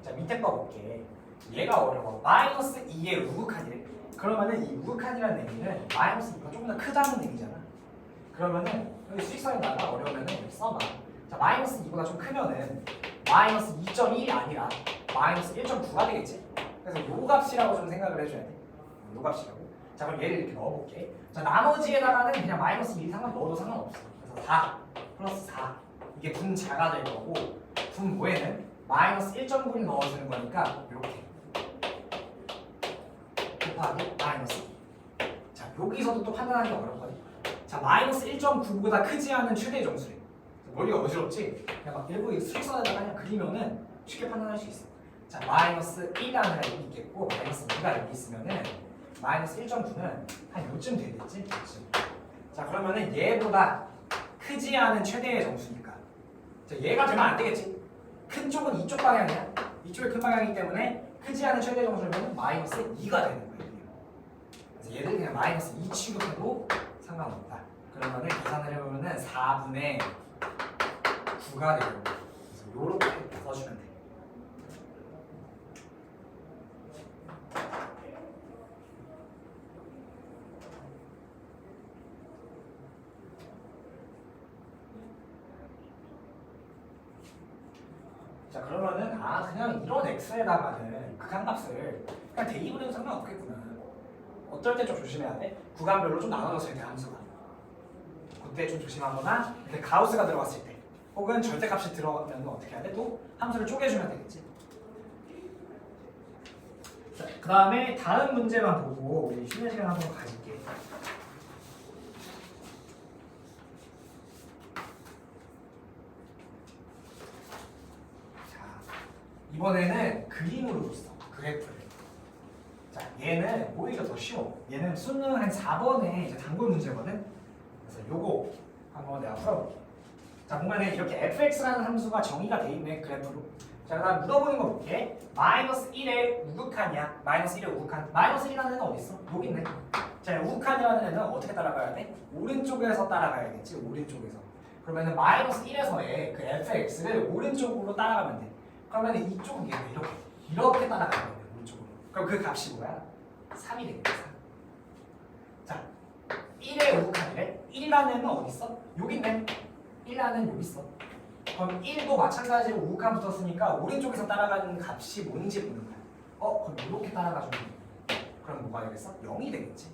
자, 밑에 거 볼게. 얘가 어려워. 마이너스 2의 우극한이래. 그러면은 이 우극한이라는 의미는 마이너스 2가 조금 더 크다는 의미잖아. 그러면은 여기 수직선에다가 어려우면은 여기 써봐. 자, 마이너스 2보다 좀 크면은 마이너스 2.1이 아니라 마이너스 1.9가 되겠지. 그래서 요 값이라고 좀 생각을 해줘야 돼. 요 값이라고. 자, 그럼 얘를 이렇게 넣어볼게. 자, 나머지에다가는 그냥 마이너스 1 상관 넣어도 상관없어. 그래서 4 플러스 4 이게 분자가 될 거고 분모에는 마이너스 1.9를 넣어주는 거니까 이렇게 곱하기 마이너스 2. 자, 여기서도 또 판단하기 어렵거든. 자, 마이너스 1.9보다 크지 않은 최대 정수래. 머리가 어지럽지? 그냥 막 일부 수직선에다가 그냥 그리면은 쉽게 판단할 수 있어. 자, 마이너스 1이라는 애가 여기 있겠고 마이너스 2가 여기 있으면은 마이너스 1.9는 한 요쯤 되겠지? 요쯤. 자, 그러면은 얘보다 크지 않은 최대의 정수니까 자, 얘가 되면 안 되겠지? 큰 쪽은 이쪽 방향이야. 이쪽이 큰 방향이기 때문에 크지 않은 최대 정수면 마이너스 2가 되는 거예요. 그래서 얘를 그냥 마이너스 2 취급해도 상관없다. 그러면은 계산을 해보면은 4분의 9가 되고 그래서 요렇게 써주면 돼. 자, 그러면은 그냥 이런 x에다가는 극한값을 그냥 대입을 해도 상관없겠구나. 어떨 때 좀 조심해야 돼? 구간별로 좀 나눠졌을 때 함수가 그때 좀 조심하거나 근데 가우스가 들어갔을 때 혹은 절대값이 들어가면 어떻게 해야 돼? 또 함수를 쪼개주면 되겠지. 자, 그 다음에 다음 문제만 보고 우리 쉬는 시간 한번 가질게. 이번에는 그림으로 줬어. 그래프를. 자, 얘는 오히려 더 쉬워. 얘는 수능 한 4번에 이제 단골 문제거든. 그래서 요거 한번 내가 풀어볼게. 자, 보면은 이렇게 fx라는 함수가 정의가 돼 있네 그래프로. 자, 그다음 물어보는 거 볼게. 마이너스 1의 우극한이야. 마이너스 1의 우극한. 마이너스 1이라는 애는 어디 있어? 여기 있네. 자, 우극한이라는 애는 어떻게 따라가야 돼? 오른쪽에서 따라가야겠지. 오른쪽에서. 그러면은 마이너스 1에서의 그 fx를 오른쪽으로 따라가면 돼. 그러면 이쪽은 얘가 이렇게 따라가야 돼 오른쪽으로. 그럼 그 값이 뭐야? 3이 되겠다. 3. 자, 1의 우극한이래. 1이라는 애는 어디 있어? 여기 있네. 1라는 여기 있어. 그럼 1도 마찬가지로 우극한 붙었으니까 오른쪽에서 따라가는 값이 뭔지 보는 거야. 그럼 이렇게 따라가주면 돼. 그럼 뭐가 되겠어? 0이 되겠지.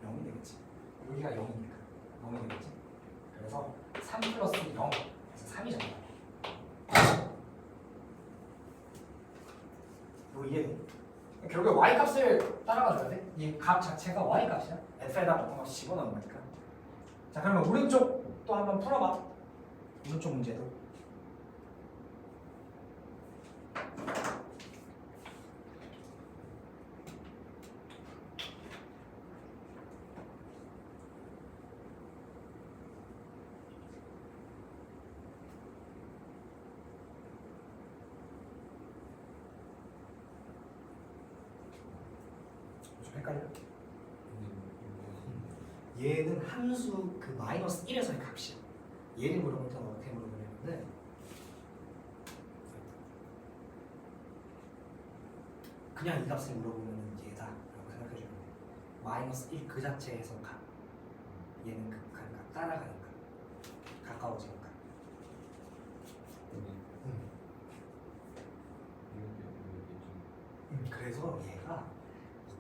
0이 되겠지. 여기가 0이니까 0이 되겠지. 그래서 3 플러스 0 그래서 3이 정답. 이게 결국에 y 값을 따라가줘야 돼. 이 값 자체가 y 값이야. f에다 어떤 값이 집어넣은 거니까. 자, 그러면 오른쪽 또 한번 풀어봐. 오른쪽 문제도. 헷갈려? 얘는 함수 그 마이너스 1에서의 값이야. 얘를 물어볼 때는 어떻게 물어보냐면은 그냥 이 값을 물어보면 얘다 라고 생각해주면 돼. 마이너스 1 그 자체에서 값. 얘는 그 값, 따라가는 값. 가까워지는 값. 그래서 얘가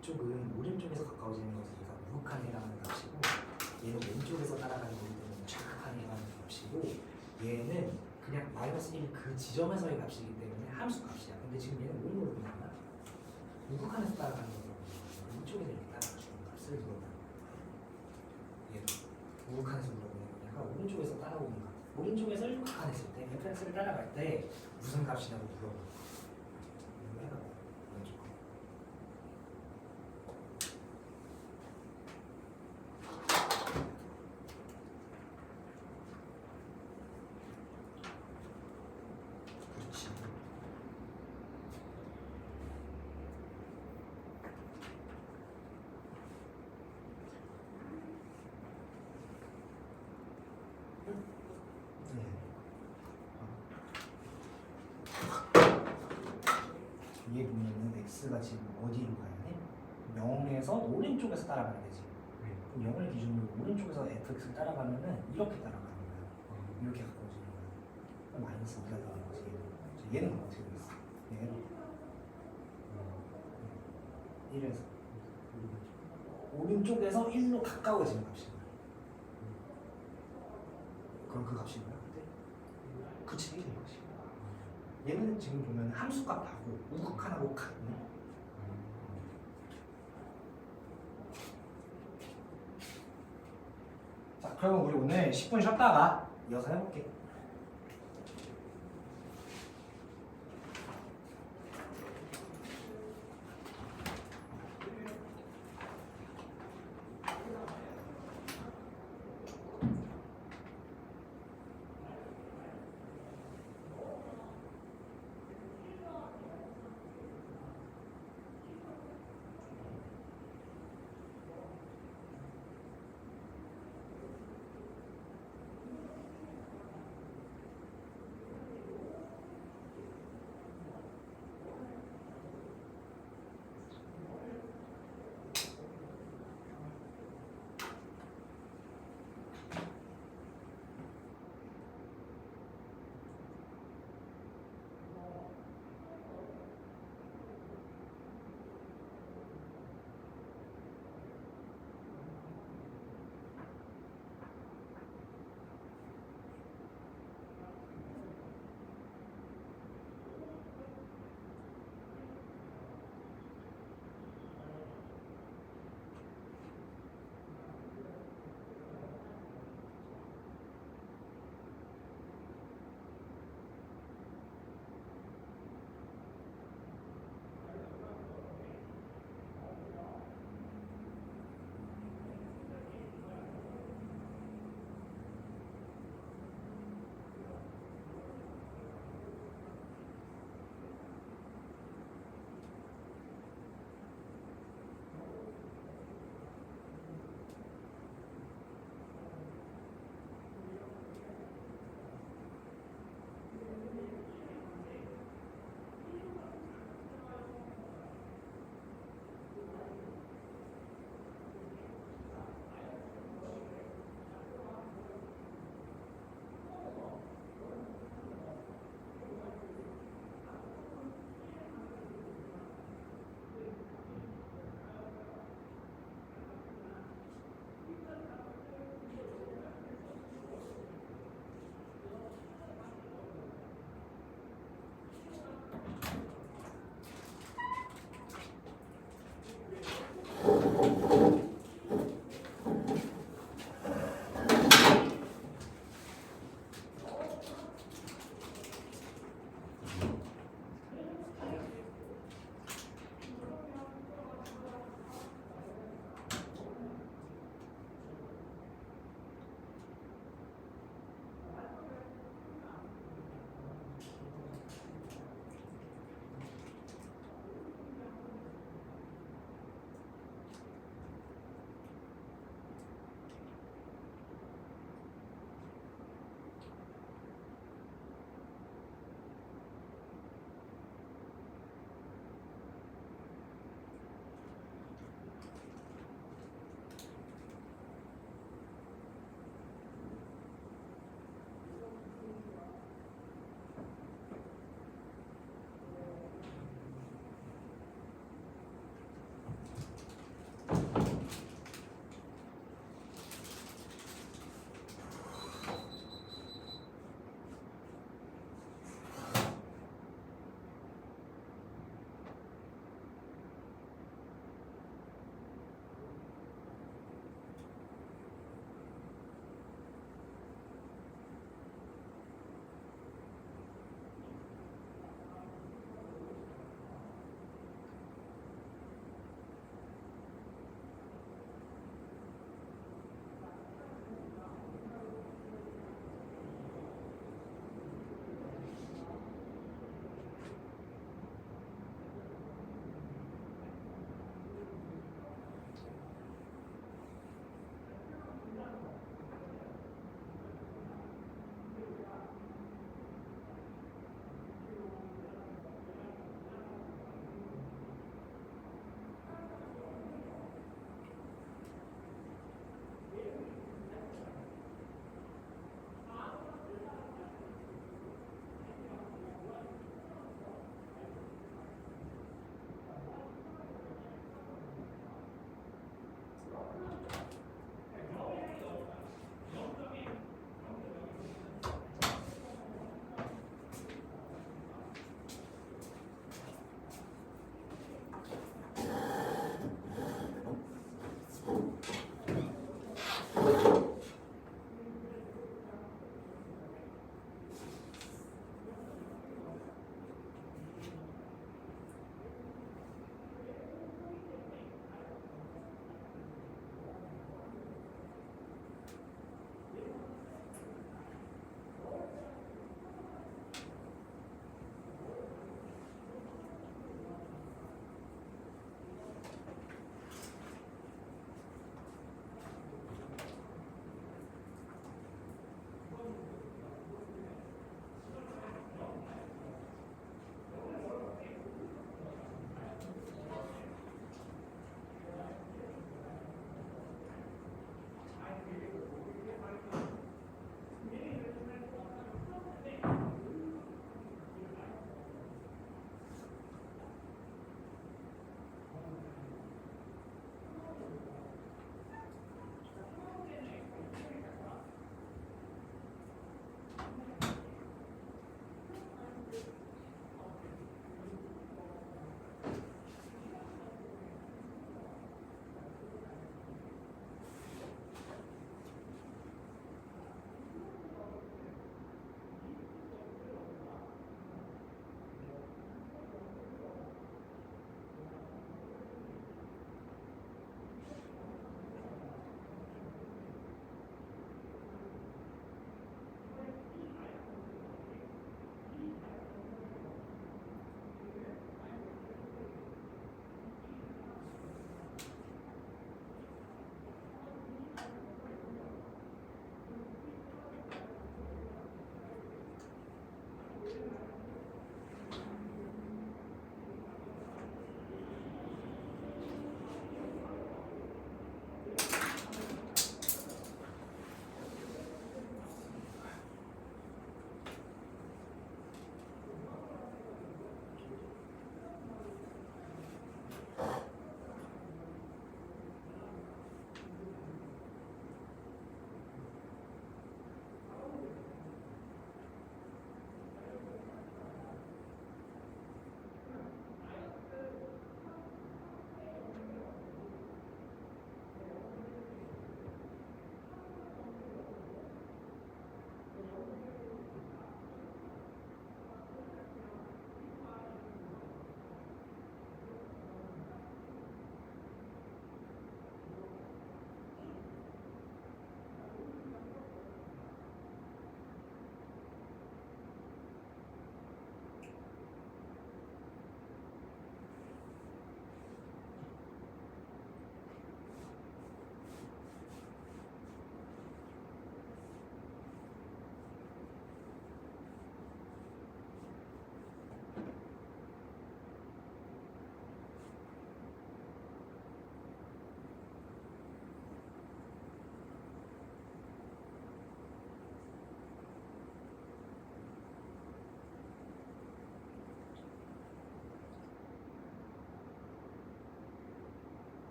이쪽은 오른쪽에서 가까워지는 것이 얘가 우극한이라는 값이고 얘는 왼쪽에서 따라가는 거기 때문에 좌극한이라는 값이고 얘는 그냥 마이너스 1 그 지점에서의 값이기 때문에 함수 값이야. 근데 지금 얘는 뭘 물어보는 거야? 우극한에서 따라가는 거고 왼쪽에서 이렇게 따라가주는 값을 물어보는 거야. 얘도 우극한에서 물어보는 거니까 오른쪽에서 따라오는 값. 오른쪽에서 우극한했을 때 fx를 따라갈 때 무슨 값이냐고 물어보는 거야. x가 지금 어디로 가야 돼? 0에서 오른쪽에서 따라가야 되지. 그럼 0을 기준으로 오른쪽에서 fx를 따라가면은 이렇게 따라가는 거야. 이렇게 가까워지는 거야. 그럼 마이너스 2가 되는 거지. 얘는 그럼 어떻게 되겠어? 얘는 1에서 오른쪽에서 1로 가까워지는 값인 거야. 그럼 그 값이 뭐야? 그때? 그치, 1인 거지. 얘는 지금 보면 함수값하고 우극한하고 같네. 자, 그러면 우리 오늘 10분 쉬었다가 이어서 해볼게.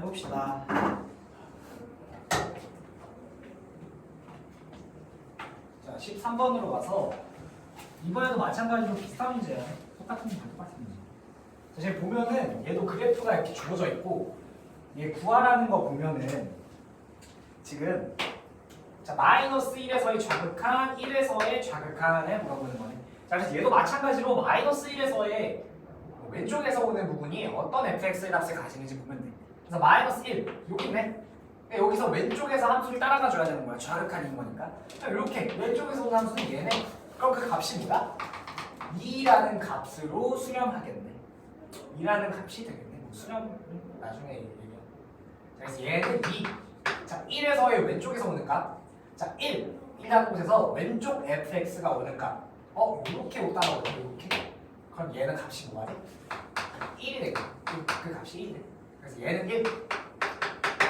해봅시다. 자, 13번으로 가서 이번에도 마찬가지로 비슷한 문제야. 똑같은 문제. 자, 지금 보면은 얘도 그래프가 이렇게 주어져 있고 얘 구하라는 거 보면은 지금 자 마이너스 1에서의 좌극한 1에서의 좌극한을 물어보는 거네. 자, 그래서 얘도 마찬가지로 마이너스 1에서의 왼쪽에서 오는 부분이 어떤 fx의 값을 가지는지 보면 돼. 그래서 마이너스 1 여기 있네. 여기서 왼쪽에서 함수를 따라가 줘야 되는 거야. 좌극한인 거니까. 이렇게 왼쪽에서 오는 함수는 얘네. 그럼 그 값이 뭐야? 2라는 값으로 수렴하겠네. 2라는 값이 되겠네. 뭐 수렴은 나중에 얘기해. 그래서 얘는 2. 자, 1에서의 왼쪽에서 오는 값. 자, 1이라는 곳에서 왼쪽 fx가 오는 값. 이렇게 따라오죠. 이렇게. 그럼 얘는 값이 뭐가 돼? 1이 되겠네. 그 값이 1이 돼. 그래서 얘는 1.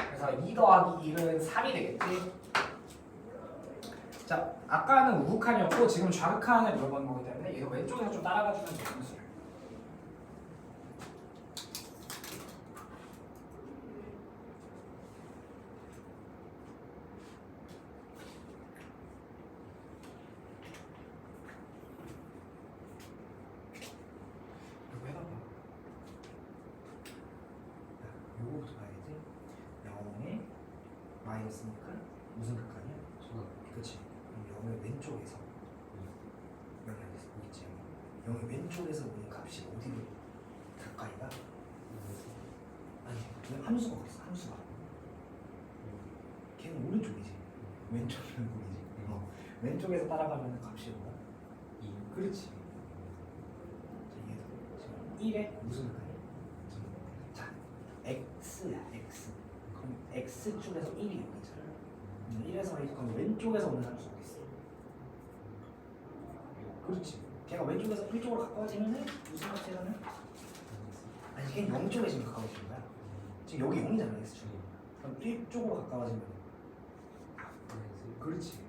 그래서 2 더하기 1은 3이 되겠지. 자, 아까는 우극한이었고 지금 좌극한을 물어보는 거기 때문에 얘도 왼쪽에서 좀 따라가주면 되는 수를. 이거 해봐봐. 요거부터 봐야지. 0에 마이너스니까 무슨 극한이야? 그치. 그럼 0의 왼쪽에서 0이 있지. 0의 왼쪽에서 오는 값이 어디로 가까이가? 아니, 그냥 함수가 어디 있어? 함수가. 걔는 오른쪽이지. 왼쪽은 오른쪽이지. 왼쪽에서 따라가면 값이 뭐야? 2. 그렇지. 자, 얘도 지금 1에 무슨 극한이야? 자, x야, x. 그럼 x 쪽에서 1이 여기 있잖아. 1에서 그럼 왼쪽에서 오는 함수가 어디 있어? 그렇지. 걔가 왼쪽에서 1쪽으로 가까워지면은 무슨 값이라는? 아니, 걔는 0쪽에 지금 가까워지는 거야. 지금 여기 0이잖아, x 쪽. 그럼 1쪽으로 가까워지면 그렇지.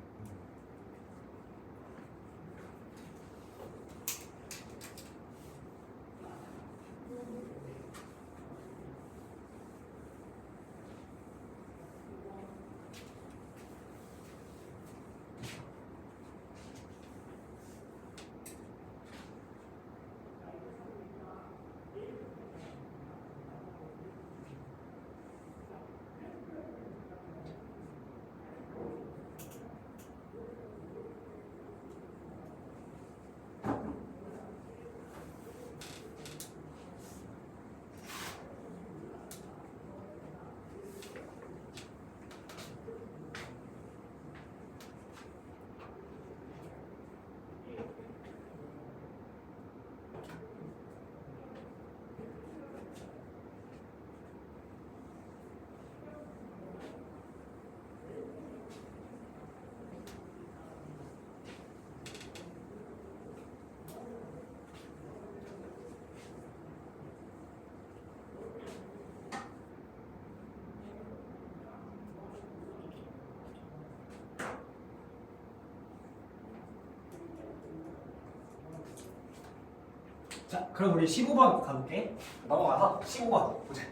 자, 그럼 우리 15번 가볼게. 넘어가서 15번 보자.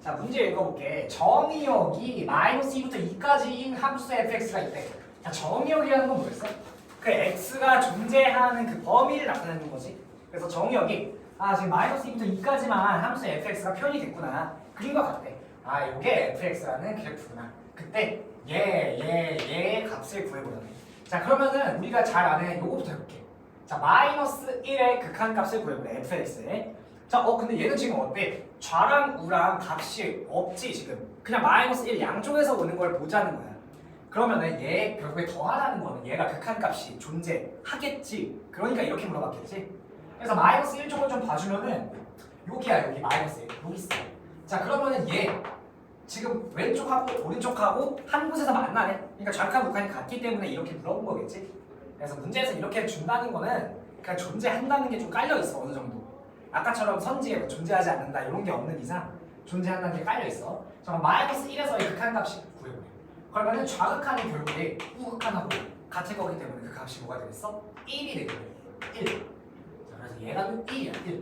자, 문제 읽어볼게. 정의역이 마이너스 2부터 2까지인 함수의 fx가 있대. 자, 정의역이라는 건 뭐였어? 그 x가 존재하는 그 범위를 나타내는 거지. 그래서 정의역이 지금 마이너스 2부터 2까지만 함수의 fx가 표현이 됐구나. 그림과 같대. 요게 fx라는 그래프구나. 그때 얘의 값을 구해보자네. 자, 그러면은 우리가 잘 아는 요거부터 해볼게. 자, 마이너스 1의 극한값을 구해볼래. fx에. 자, 근데 얘는 지금 어때? 좌랑 우랑 값이 없지 지금. 그냥 마이너스 1 양쪽에서 오는 걸 보자는 거야. 그러면은 얘 결국에 더하다는 거는 얘가 극한값이 존재하겠지. 그러니까 이렇게 물어봤겠지. 그래서 마이너스 1쪽을 좀 봐주면은 여기야, 여기 마이너스 1 여기 있어. 자, 그러면은 얘 지금 왼쪽하고 오른쪽하고 한 곳에서 만나네. 그러니까 좌극한 극한이 같기 때문에 이렇게 물어본 거겠지. 그래서 문제에서 이렇게 준다는 거는 그냥 존재한다는 게 좀 깔려 있어. 어느 정도. 아까처럼 선지에 존재하지 않는다 이런 게 없는 이상 존재한다는 게 깔려 있어. 잠깐 마이너스 1에서의 극한값이 구해보래. 그러면은 좌극한이 결국에 우극한하고 같을 거기 때문에 그 값이 뭐가 되겠어? 1이 되겠네. 1. 자, 그래서 얘가 1이야. 1.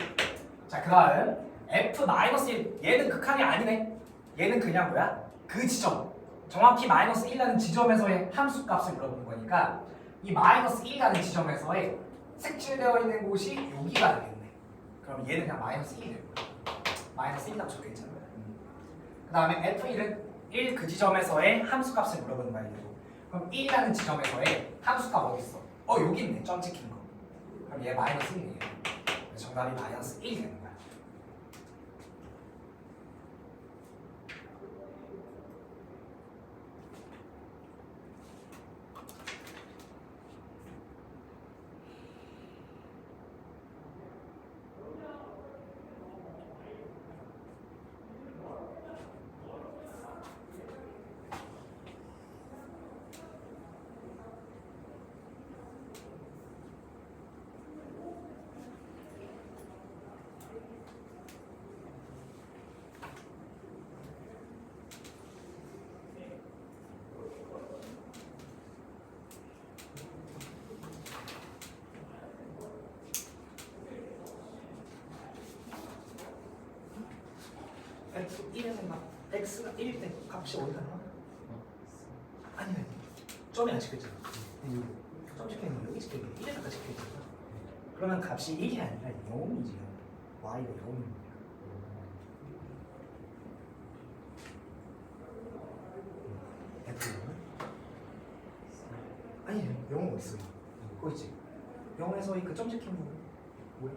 자, 그 다음 f-1 얘는 극한이 아니네. 얘는 그냥 뭐야? 그 지점 정확히 -1라는 지점에서의 함수 값을 물어보는 거니까 이 -1라는 지점에서의 색칠되어 있는 곳이 여기가 되겠네. 그럼 얘는 그냥 -1이 되는 거야. -1이라고 적혀있잖아. 그 다음에 f1은 1 그 지점에서의 함수 값을 물어보는 거야. 얘도. 그럼 1이라는 지점에서의 함수 값 어디 있어? 여기 있네. 점 찍힌 거. 그럼 얘 -1이에요. 정답이 -1이 되는 거야. F1에서 막 X가 1일 때 값이 어디가 나와? 아니 점이 안 찍혀있잖아. 점 찍혀있는 여기 찍혀있는 1에다가 찍혀있잖아. 그러면 값이 1이 아니라 0이지. Y가 0입니다. F1은? 아니 0은 어딨어? 그거 있지. 0에서 이 그 점 찍힌 부분 뭐야?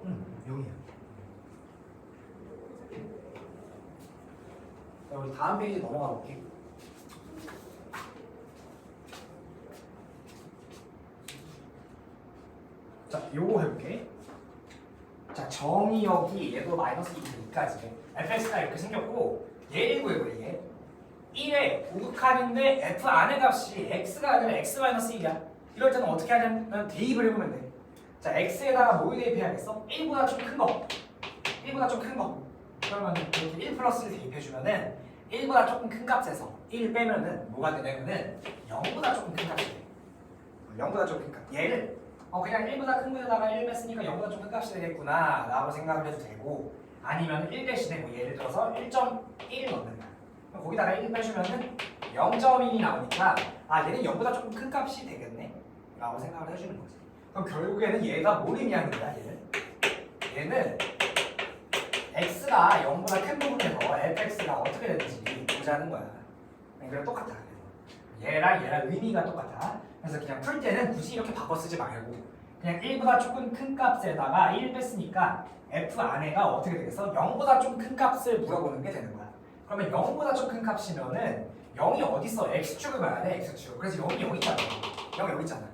응 0이야. 자, 우리 다음 페이지 넘어가 볼게. 자, 요거 해볼게. 자, 정의 여기 얘도 -2니까 fx가 이렇게 생겼고 얘 구해볼게. 얘 1의 우극한인데 f 안의 값이 x가 아니라 x-1이야. 이럴 때는 어떻게 하냐면 대입을 해보면 돼. 자, x에다가 뭘 대입해야겠어? 1보다 좀 큰 거. 1보다 좀 큰 거. 그러면 이렇게 1 플러스를 대입해주면은 1보다 조금 큰 값에서 1 빼면은 뭐가 되냐면은 0보다 조금 큰 값이 돼. 0보다 조금 큰 값. 얘를 그냥 1보다 큰 거에다가 1 뺐으니까 0보다 좀 큰 값이 되겠구나 라고 생각을 해도 되고, 아니면 1 대신에 뭐 예를 들어서 1.1 넣는다. 그럼 거기다가 1 빼주면은 0.1이 나오니까 얘는 0보다 조금 큰 값이 되겠네 라고 생각을 해주는 거지. 그럼 결국에는 얘가 뭘 의미하는 거야? 얘는 x가 0보다 큰 부분에서 fx가 어떻게 되는지 보자는 거야. 그래 똑같아. 얘랑 의미가 똑같아. 그래서 그냥 풀 때는 굳이 이렇게 바꿔 쓰지 말고 그냥 1보다 조금 큰 값에다가 1 뺐으니까 f 안에가 어떻게 되겠어? 0보다 좀 큰 값을 물어보는 게 되는 거야. 그러면 0보다 좀 큰 값이면은 0이 어디 있어? x축을 봐야 돼. x축. 그래서 0이 여기 있잖아. 0이 여기 있잖아.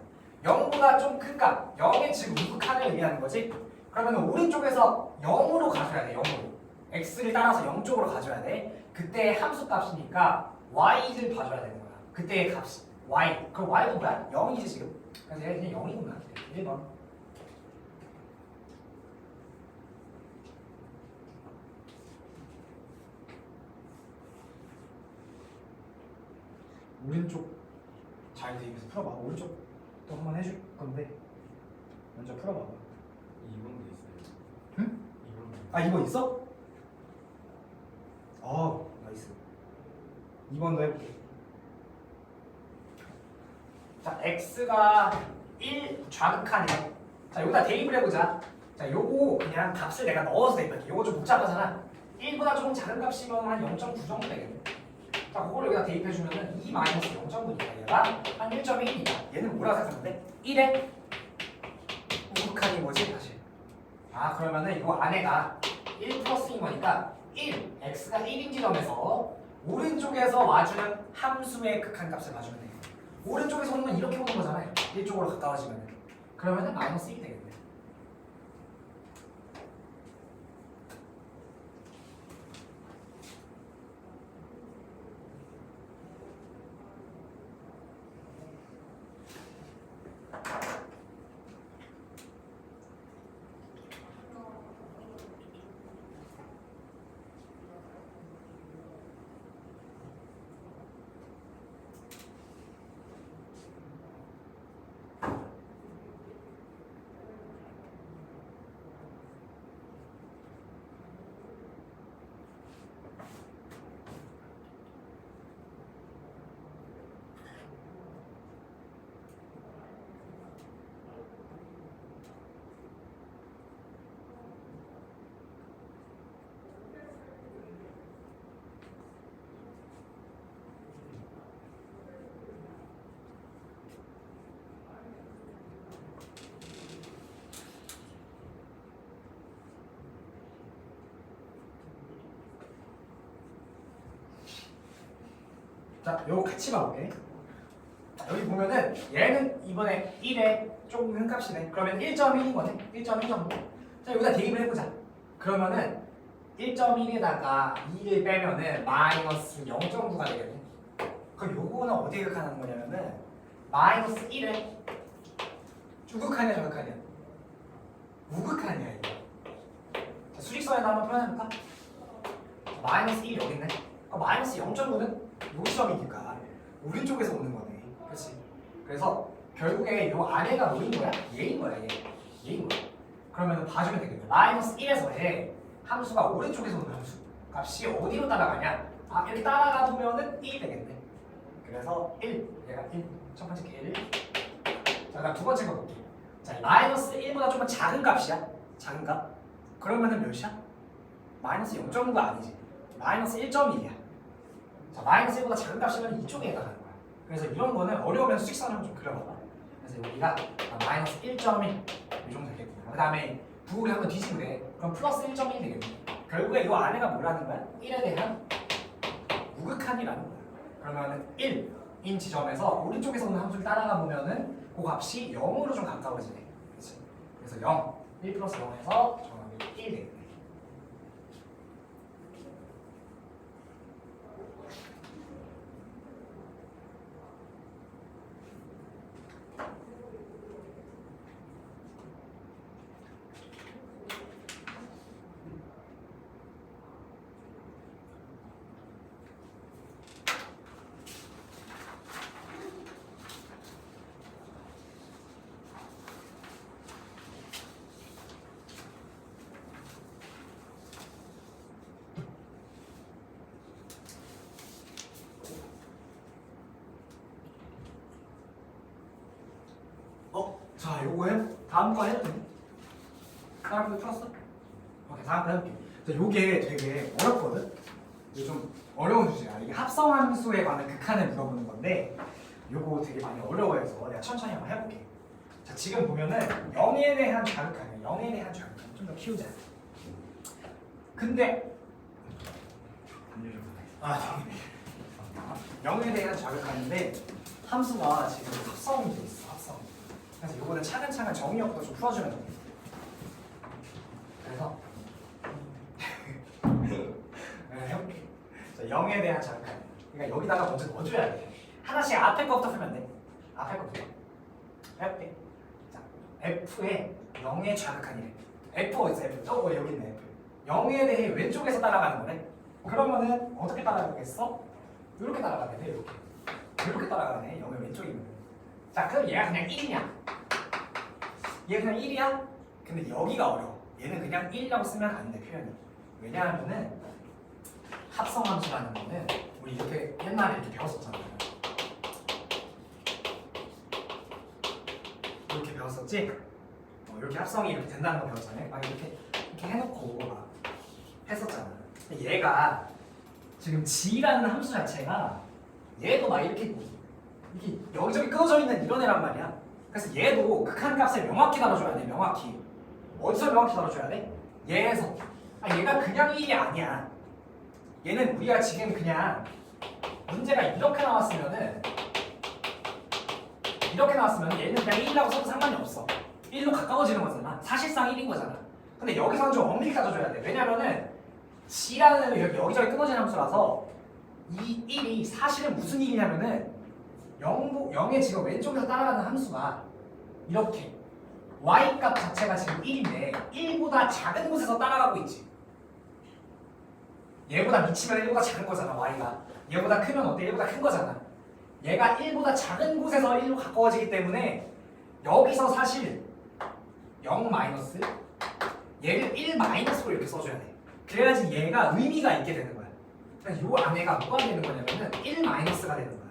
0보다 좀 큰 값. 0의 지금 우극한을 의미하는 거지. 그러면 오른쪽에서 0으로 가져야 돼. 0으로. x를 따라서 0쪽으로 가져야 돼. 그때 함수 값이니까 y를 봐줘야 되는 거야. 그때의 값이 y. 그럼 y도 뭐야? 0이지 지금. 그래서 얘가 그냥 0이구나. 1번. 오른쪽 잘 대입해서 풀어봐. 오른쪽도 한번 해줄 건데 먼저 풀어봐봐. 2번도 있어요. 응? 2번도. 2번 있어? 나이스. 2번도 해볼게. 자, x가 1 좌극한이야. 자, 여기다 대입을 해보자. 자, 요거 그냥 값을 내가 넣어서 대입할게. 요거 좀 복잡하잖아. 1보다 조금 작은 값이면 한 0.9 정도 되겠네. 자, 그걸 여기다 대입해주면은 2 마이너스 0.9니까 얘가 한 1.1이니까 얘는 뭐라고 생각하는데? 1에 우극한이 뭐지? 다시. 그러면은 이거 안에가 1 플러스인 거니까 1, x가 1인 지점에서 오른쪽에서 와주는 함수의 극한값을 봐주면 돼요. 오른쪽에서 오는 건 이렇게 오는 거잖아요. 이쪽으로 가까워지면 그러면은 마이너스 1이 되겠네. 자, 요거 같이 봐볼게. 자, 여기 보면은 얘는 이번에 1에 조금 큰 값이네. 그러면 1.1인 거네. 1.1 정도. 자, 여기다 대입을 해보자. 그러면은 1.1에다가 2를 빼면은 마이너스 0.9가 되겠네. 그럼 요거는 어떻게 극한하는 거냐면은 마이너스 1에 우극한이야, 저극한이야? 우극한이야 이거. 자, 수직선에다 한번 표현해볼까? 마이너스 1이 여기 있네. 마이너스 0.9는 요 시점이니까 오른쪽에서 오는 거네. 그렇지? 그래서 결국에 요 아래가 뭐인 거야? 얘인 거야, 얘. 얘인 거야. 그러면 봐주면 되겠네. 마이너스 1에서의 함수가 오른쪽에서 오는 함수 값이 어디로 따라가냐? 아, 이렇게 따라가 보면은 1이 되겠네. 그래서 1, 얘가 1, 첫 번째 게 1. 자, 그럼 두 번째 거 볼게. 자, 마이너스 1보다 조금 작은 값이야. 작은 값. 그러면은 몇이야? 마이너스 0.9가 아니지. 마이너스 1.1이야. 자, 마이너스 1보다 작은 값이면 이쪽에 해당하는 거야. 그래서 이런 거는 어려우면 수직선을 좀 그려봐봐. 그래서 여기가 마이너스 1.1 이 정도 되겠구나. 그 다음에 부호를 한번 뒤집으면 돼. 그럼 플러스 1.1 되겠네. 결국에 이 안에가 뭐라는 거야? 1에 대한 우극한이라는 거야. 그러면은 1인 지점에서 오른쪽에서 오는 함수를 따라가 보면은 그 값이 0으로 좀 가까워지네. 그렇지? 그래서 0, 1 플러스 0에서 정확히 1 되겠네. 자, 요거에 다음 거 해도 되니? 다음 거 풀었어? 오케이, 다음 거 해볼게. 자, 요게 되게 어렵거든? 이게 좀 어려운 주제야. 이게 합성함수에 관한 극한을 물어보는 건데 요거 되게 많이 어려워해서 내가 천천히 한번 해볼게. 자, 지금 보면은 0에 대한 자극한이야. 0에 대한 자극한 좀 더 키우자. 근데 아, 0에 대한 자극한인데 함수가 지금 합성이 돼 있어. 합성. 그래서 이거는 차근차근 정의역도 좀 풀어주면 돼. 그래서 해볼게. 자, 0에 대한 자극한. 그러니까 여기다가 먼저 넣어줘야 돼. 하나씩 앞에 거부터 풀면 돼. 앞에 거부터. 해볼게. 자, F에 0의 자극한이래. F 어디 있어? F. 저거 여기 있네. F. 0에 대해 왼쪽에서 따라가는 거네. 그러면은 어떻게 따라가겠어? 이렇게 따라가네. 이렇게. 이렇게 따라가네. 0의 왼쪽이면. 자, 그럼 얘가 그냥 1이냐? 얘 그냥 1이야? 근데 여기가 어려워. 얘는 그냥 1이라고 쓰면 안 돼, 표현이. 왜냐하면은 합성함수라는 거는 우리 이렇게 옛날에 이렇게 배웠었잖아요. 이렇게 배웠었지? 이렇게 합성이 이렇게 된다는 거 배웠잖아요. 막 이렇게 해놓고 막 했었잖아. 근데 얘가 지금 G라는 함수 자체가 얘도 막 이렇게 여기저기 끊어져 있는 이런 애란 말이야. 그래서 얘도 극한값을 명확히 다뤄줘야 돼. 명확히. 어디서 명확히 다뤄줘야 돼? 얘에서. 얘가 그냥 1이 아니야. 얘는 우리가 지금 그냥 문제가 이렇게 나왔으면은 얘는 그냥 1이라고 써도 상관이 없어. 1로 가까워지는 거잖아. 사실상 1인 거잖아. 근데 여기서는 좀 엄밀히 따져줘야 돼. 왜냐면은 G라는 이렇게 여기저기 끊어지는 함수라서 이 1이 사실은 무슨 일이냐면은 0의 지금 왼쪽에서 따라가는 함수가 이렇게 y값 자체가 지금 1인데 1보다 작은 곳에서 따라가고 있지. 얘보다 미치면 1보다 작은 거잖아. y가. 얘보다 크면 어때? 1보다 큰 거잖아. 얘가 1보다 작은 곳에서 1로 가까워지기 때문에 여기서 사실 0 마이너스 얘를 1 마이너스로 이렇게 써줘야 돼. 그래야지 얘가 의미가 있게 되는 거야. 그래서 요 안에가 뭐가 되는 거냐면은 1 마이너스가 되는 거야.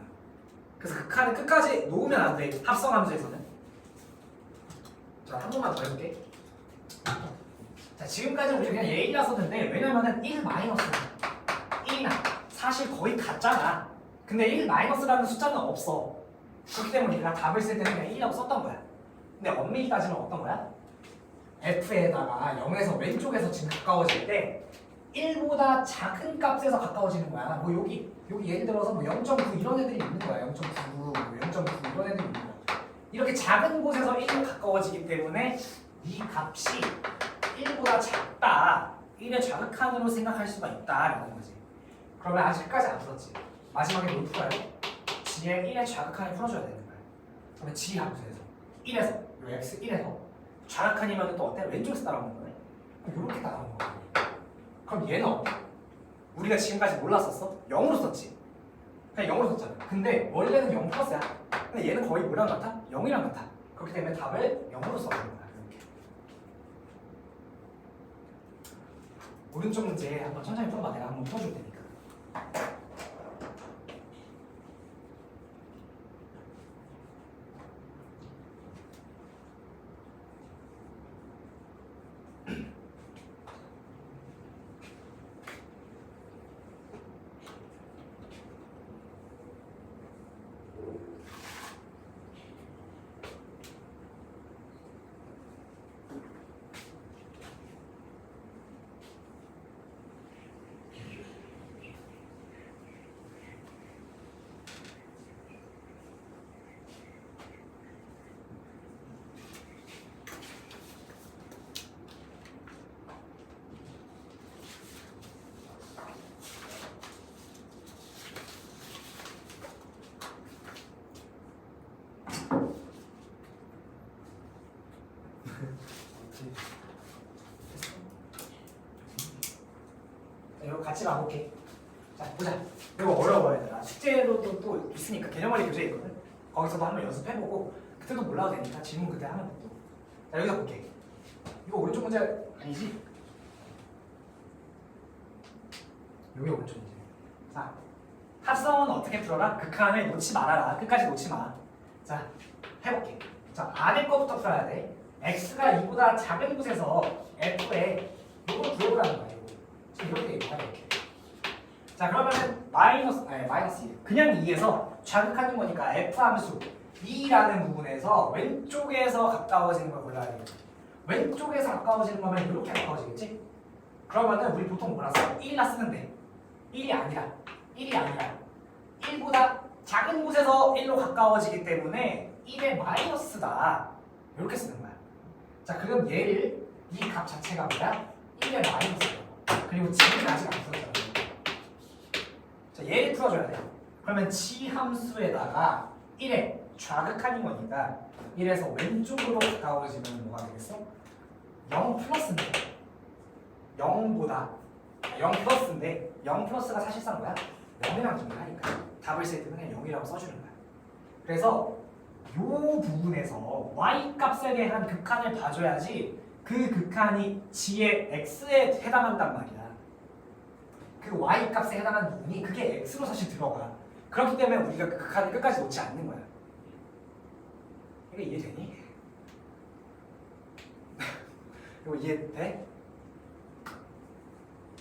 그래서 극한을 끝까지 놓으면 안 돼. 합성함수에서는. 자, 한 번만 더 해볼게. 자, 지금까지 우리 그냥 얘기라 썼는데 왜냐면은 1 마이너스는 1이나 사실 거의 같잖아. 근데 1 마이너스라는 숫자는 없어. 그렇기 때문에 우리가 답을 쓸 때는 그냥 1이라고 썼던 거야. 근데 엄밀히 따지면 어떤 거야? F에다가 0에서 왼쪽에서 지금 가까워질 때 1보다 작은 값에서 가까워지는 거야. 뭐 여기 예를 들어서 뭐 0.9 이런 애들이 있는 거야. 0.9, 뭐 0.9 이런 애들이 있는 거야. 이렇게 작은 곳에서 1로 가까워지기 때문에 이 값이 1보다 작다. 1의 좌극한으로 생각할 수가 있다라는 거지. 그러면 아직까지 안 풀었지. 마지막에 뭘 풀어요? G의 1의 좌극한을 풀어줘야 되는 거야. 그러면 G 함수에서 1에서 요 x 1에서 좌극한이면 또 어때? 왼쪽에서 따라오는 거네. 그럼 이렇게 따라오는 거야. 그럼 얘는 어때? 우리가 지금까지 몰랐었어? 0으로 썼지. 그냥 0으로 썼잖아. 근데 원래는 0 플러스야. 근데 얘는 거의 뭐랑 같아? 0이랑 같아. 그렇기 때문에 답을 0으로 써야 되는 거야. 이렇게. 오른쪽 문제 한번 천천히 풀어봐. 내가 한번 풀어줄 테니까. 자, 이거 같이 가볼게. 자, 보자. 이거 어려워 얘들아. 숙제로도 또 있으니까 개념원리 교재 있거든. 거기서도 한번 연습해보고 그때도 몰라도 되니까 질문 그때 하면 돼 또. 자, 여기서 볼게. 이거 오른쪽 문제 아니지? 여기 오른쪽 문제. 자, 합성은 어떻게 풀어라? 극한을 놓지 말아라. 끝까지 놓지 마. 자, 해볼게. 자, 아래 거부터 풀어야 돼. x가 2보다 작은 곳에서 f에 이걸 구해보라는 거야. 이거. 지금 이렇게 얘기하면 이렇게. 자, 그러면은 마이너스 2. 그냥 2에서 좌극하는 거니까 f 함수 2라는 부분에서 왼쪽에서 가까워지는 걸 골라야 돼. 왼쪽에서 가까워지는 거면 이렇게 가까워지겠지? 그러면은 우리 보통 뭐라 써? 1라 쓰는데 1이 아니라 1보다 작은 곳에서 1로 가까워지기 때문에 1의 마이너스다. 이렇게 쓰는 거야. 자, 그럼 얘를 이 값 자체가 뭐야? 1의 마이너스야. 그리고 G는 아직 안 풀었잖아. 자, 얘를 풀어줘야 돼. 그러면 G 함수에다가 1의 좌극한인 거니까 1에서 왼쪽으로 가까워지면 뭐가 되겠어? 0 플러스인데 0보다 0 플러스인데 0 플러스가 사실상 뭐야? 0이랑 동일하니까 답을 쓸 때 그냥 0이라고 써주는 거야. 그래서 이 부분에서 y 값에 대한 극한을 봐줘야지 그 극한이 g의 x에 해당한단 말이야. 그 y 값에 해당하는 부분이 그게 x로 사실 들어가. 그렇기 때문에 우리가 그 극한을 끝까지 놓지 않는 거야. 이게 이해되니? 이거 이해돼?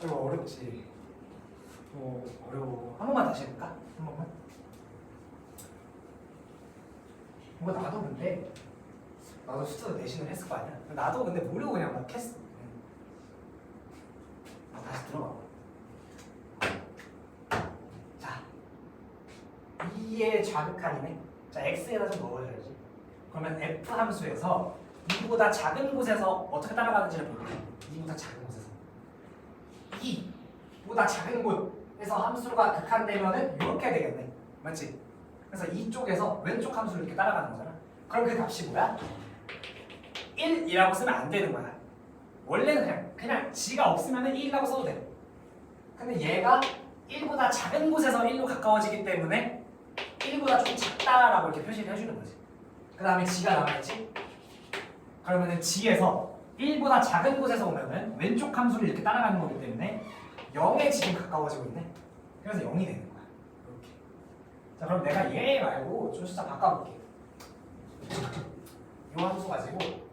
이거 어렵지? 어려워. 한 번만 다시 해볼까? 한 번만. 이거 나도 근데 나도 숫자 내신을 했을 거 아니야? 나도 근데 모르고 그냥 막 했어. 다시 들어봐. 자, 2의 좌극한이네. 자, x에다 좀 넣어줘야지. 그러면 f 함수에서 2보다 작은 곳에서 어떻게 따라가는지를 볼게. 2보다 작은 곳에서 2보다 작은 곳에서 함수가 극한되면은 이렇게 되겠네. 맞지? 그래서 이쪽에서 왼쪽 함수를 이렇게 따라가는 거잖아. 그럼 그 값이 뭐야? 1이라고 쓰면 안 되는 거야. 원래는 그냥 g가 없으면 1이라고 써도 돼. 근데 얘가 1보다 작은 곳에서 1로 가까워지기 때문에 1보다 좀 작다라고 이렇게 표시를 해주는 거지. 그 다음에 g가 남아있지? 그러면은 g에서 1보다 작은 곳에서 오면은 왼쪽 함수를 이렇게 따라가는 거기 때문에 0에 지금 가까워지고 있네. 그래서 0이 되는 거야. 이렇게. 자, 그럼 내가 얘 말고 좀 숫자 바꿔볼게. 이 함수 가지고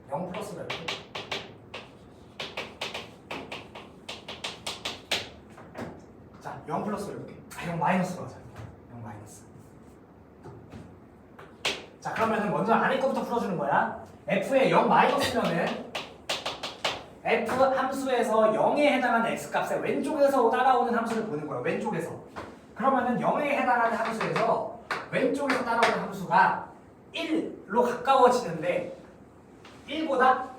0 플러스를 이렇게. 자, 0 플러스를 이렇게. 0 마이너스로 하자. 0 마이너스. 자, 그러면은 먼저 안에 거부터 풀어주는 거야. f에 0 마이너스면은 f 함수에서 0에 해당하는 x값의 왼쪽에서 따라오는 함수를 보는 거야. 왼쪽에서. 그러면은 0에 해당하는 함수에서 왼쪽에서 따라오는 함수가 1로 가까워지는데 1보다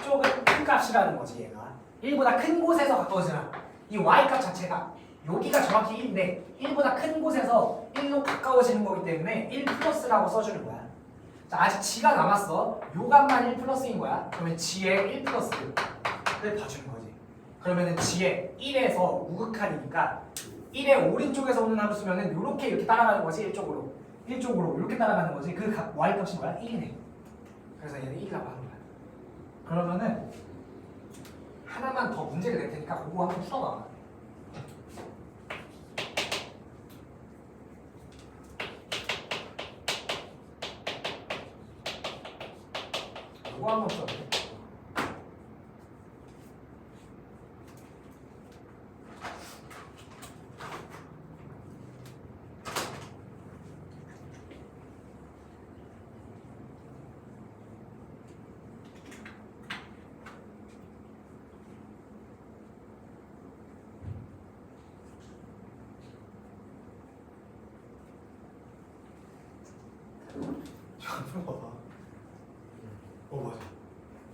조금 큰 값이라는 거지 얘가. 1보다 큰 곳에서 가까워지나. 이 y값 자체가 여기가 정확히 1인데 1보다 큰 곳에서 1로 가까워지는 거기 때문에 1 플러스라고 써주는 거야. 자, 아직 g가 남았어. 요 값만 1 플러스인 거야. 그러면 g의 1 플러스를 봐주는 거지. 그러면은 g의 1에서 우극한이니까 1의 오른쪽에서 오는 함수면은 요렇게 이렇게 따라가는 거지. 1쪽으로 이렇게 따라가는 거지. 그 y값이 뭐야? 1이네. 그래서 얘는 1이라고 하는 거야. 그러면은 하나만 더 문제를 낼 테니까 그거 한번 풀어봐. 그거 한번 풀어볼게. 풀어봐봐. 맞아.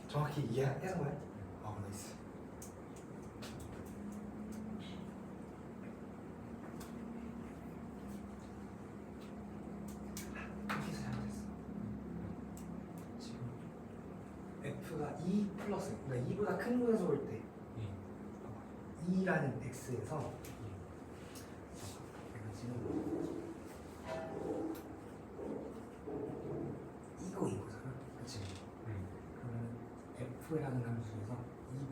정확히 이해해서 거야? 나이스. 여기서 잘못했어. 지금 f가 2 플러스, 그러니까 2보다 큰 곳에서 올 때 2라는 x에서 내가 지금 이거잖아, 그렇지? 그러면 f라는 함수에서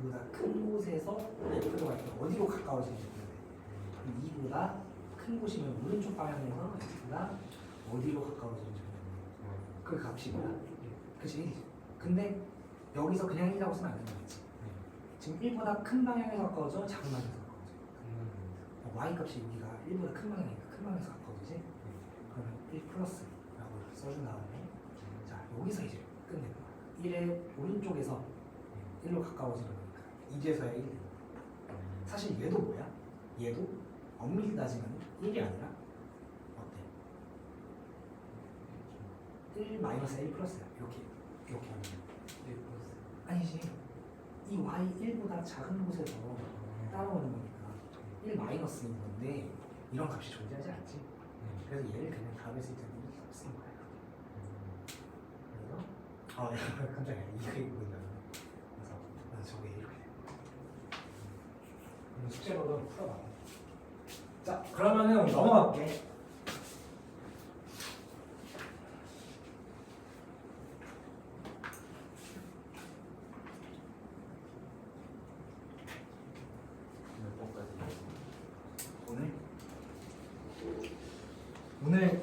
2보다 큰 곳에서 f가 어디로 가까워지는지 보는데 2보다 큰 곳이면 오른쪽 방향에서 f가 어디로 가까워지는지 보는데 그 값이 뭐야? 그치? 근데 여기서 그냥 1이라고 쓰면 안 되는 거지. 지금 1보다 큰 방향에서 가까워져? 작은 방향에서 가까워져? y 값이 여기가 1보다 큰 방향이니까 큰 방향에서 가까워지지? 그러면 1 플러스라고 써준 다음에 자, 여기서 이제 끝내는 거야. 1의 오른쪽에서 1로 가까워지는 거니까 이제서야 1이 되는 거야. 사실 얘도 뭐야? 얘도 엄밀히 따지면 1이 아니라 어때? 1 마이너스 1 플러스야. 이렇게 하면 1 플러스 아니지. 이 y 1보다 작은 곳에서 따라오는 거니까 1 마이너스인 건데 이런 값이 존재하지 않지. 그래서 얘를 그냥 답에 쓸 때는 이렇게 쓰는 거야. 그래서 깜짝이야. 이거 있나? 그래서 저게 이렇게 돼. 숙제로도 풀어봐. 자, 그러면은 넘어갈게. 오늘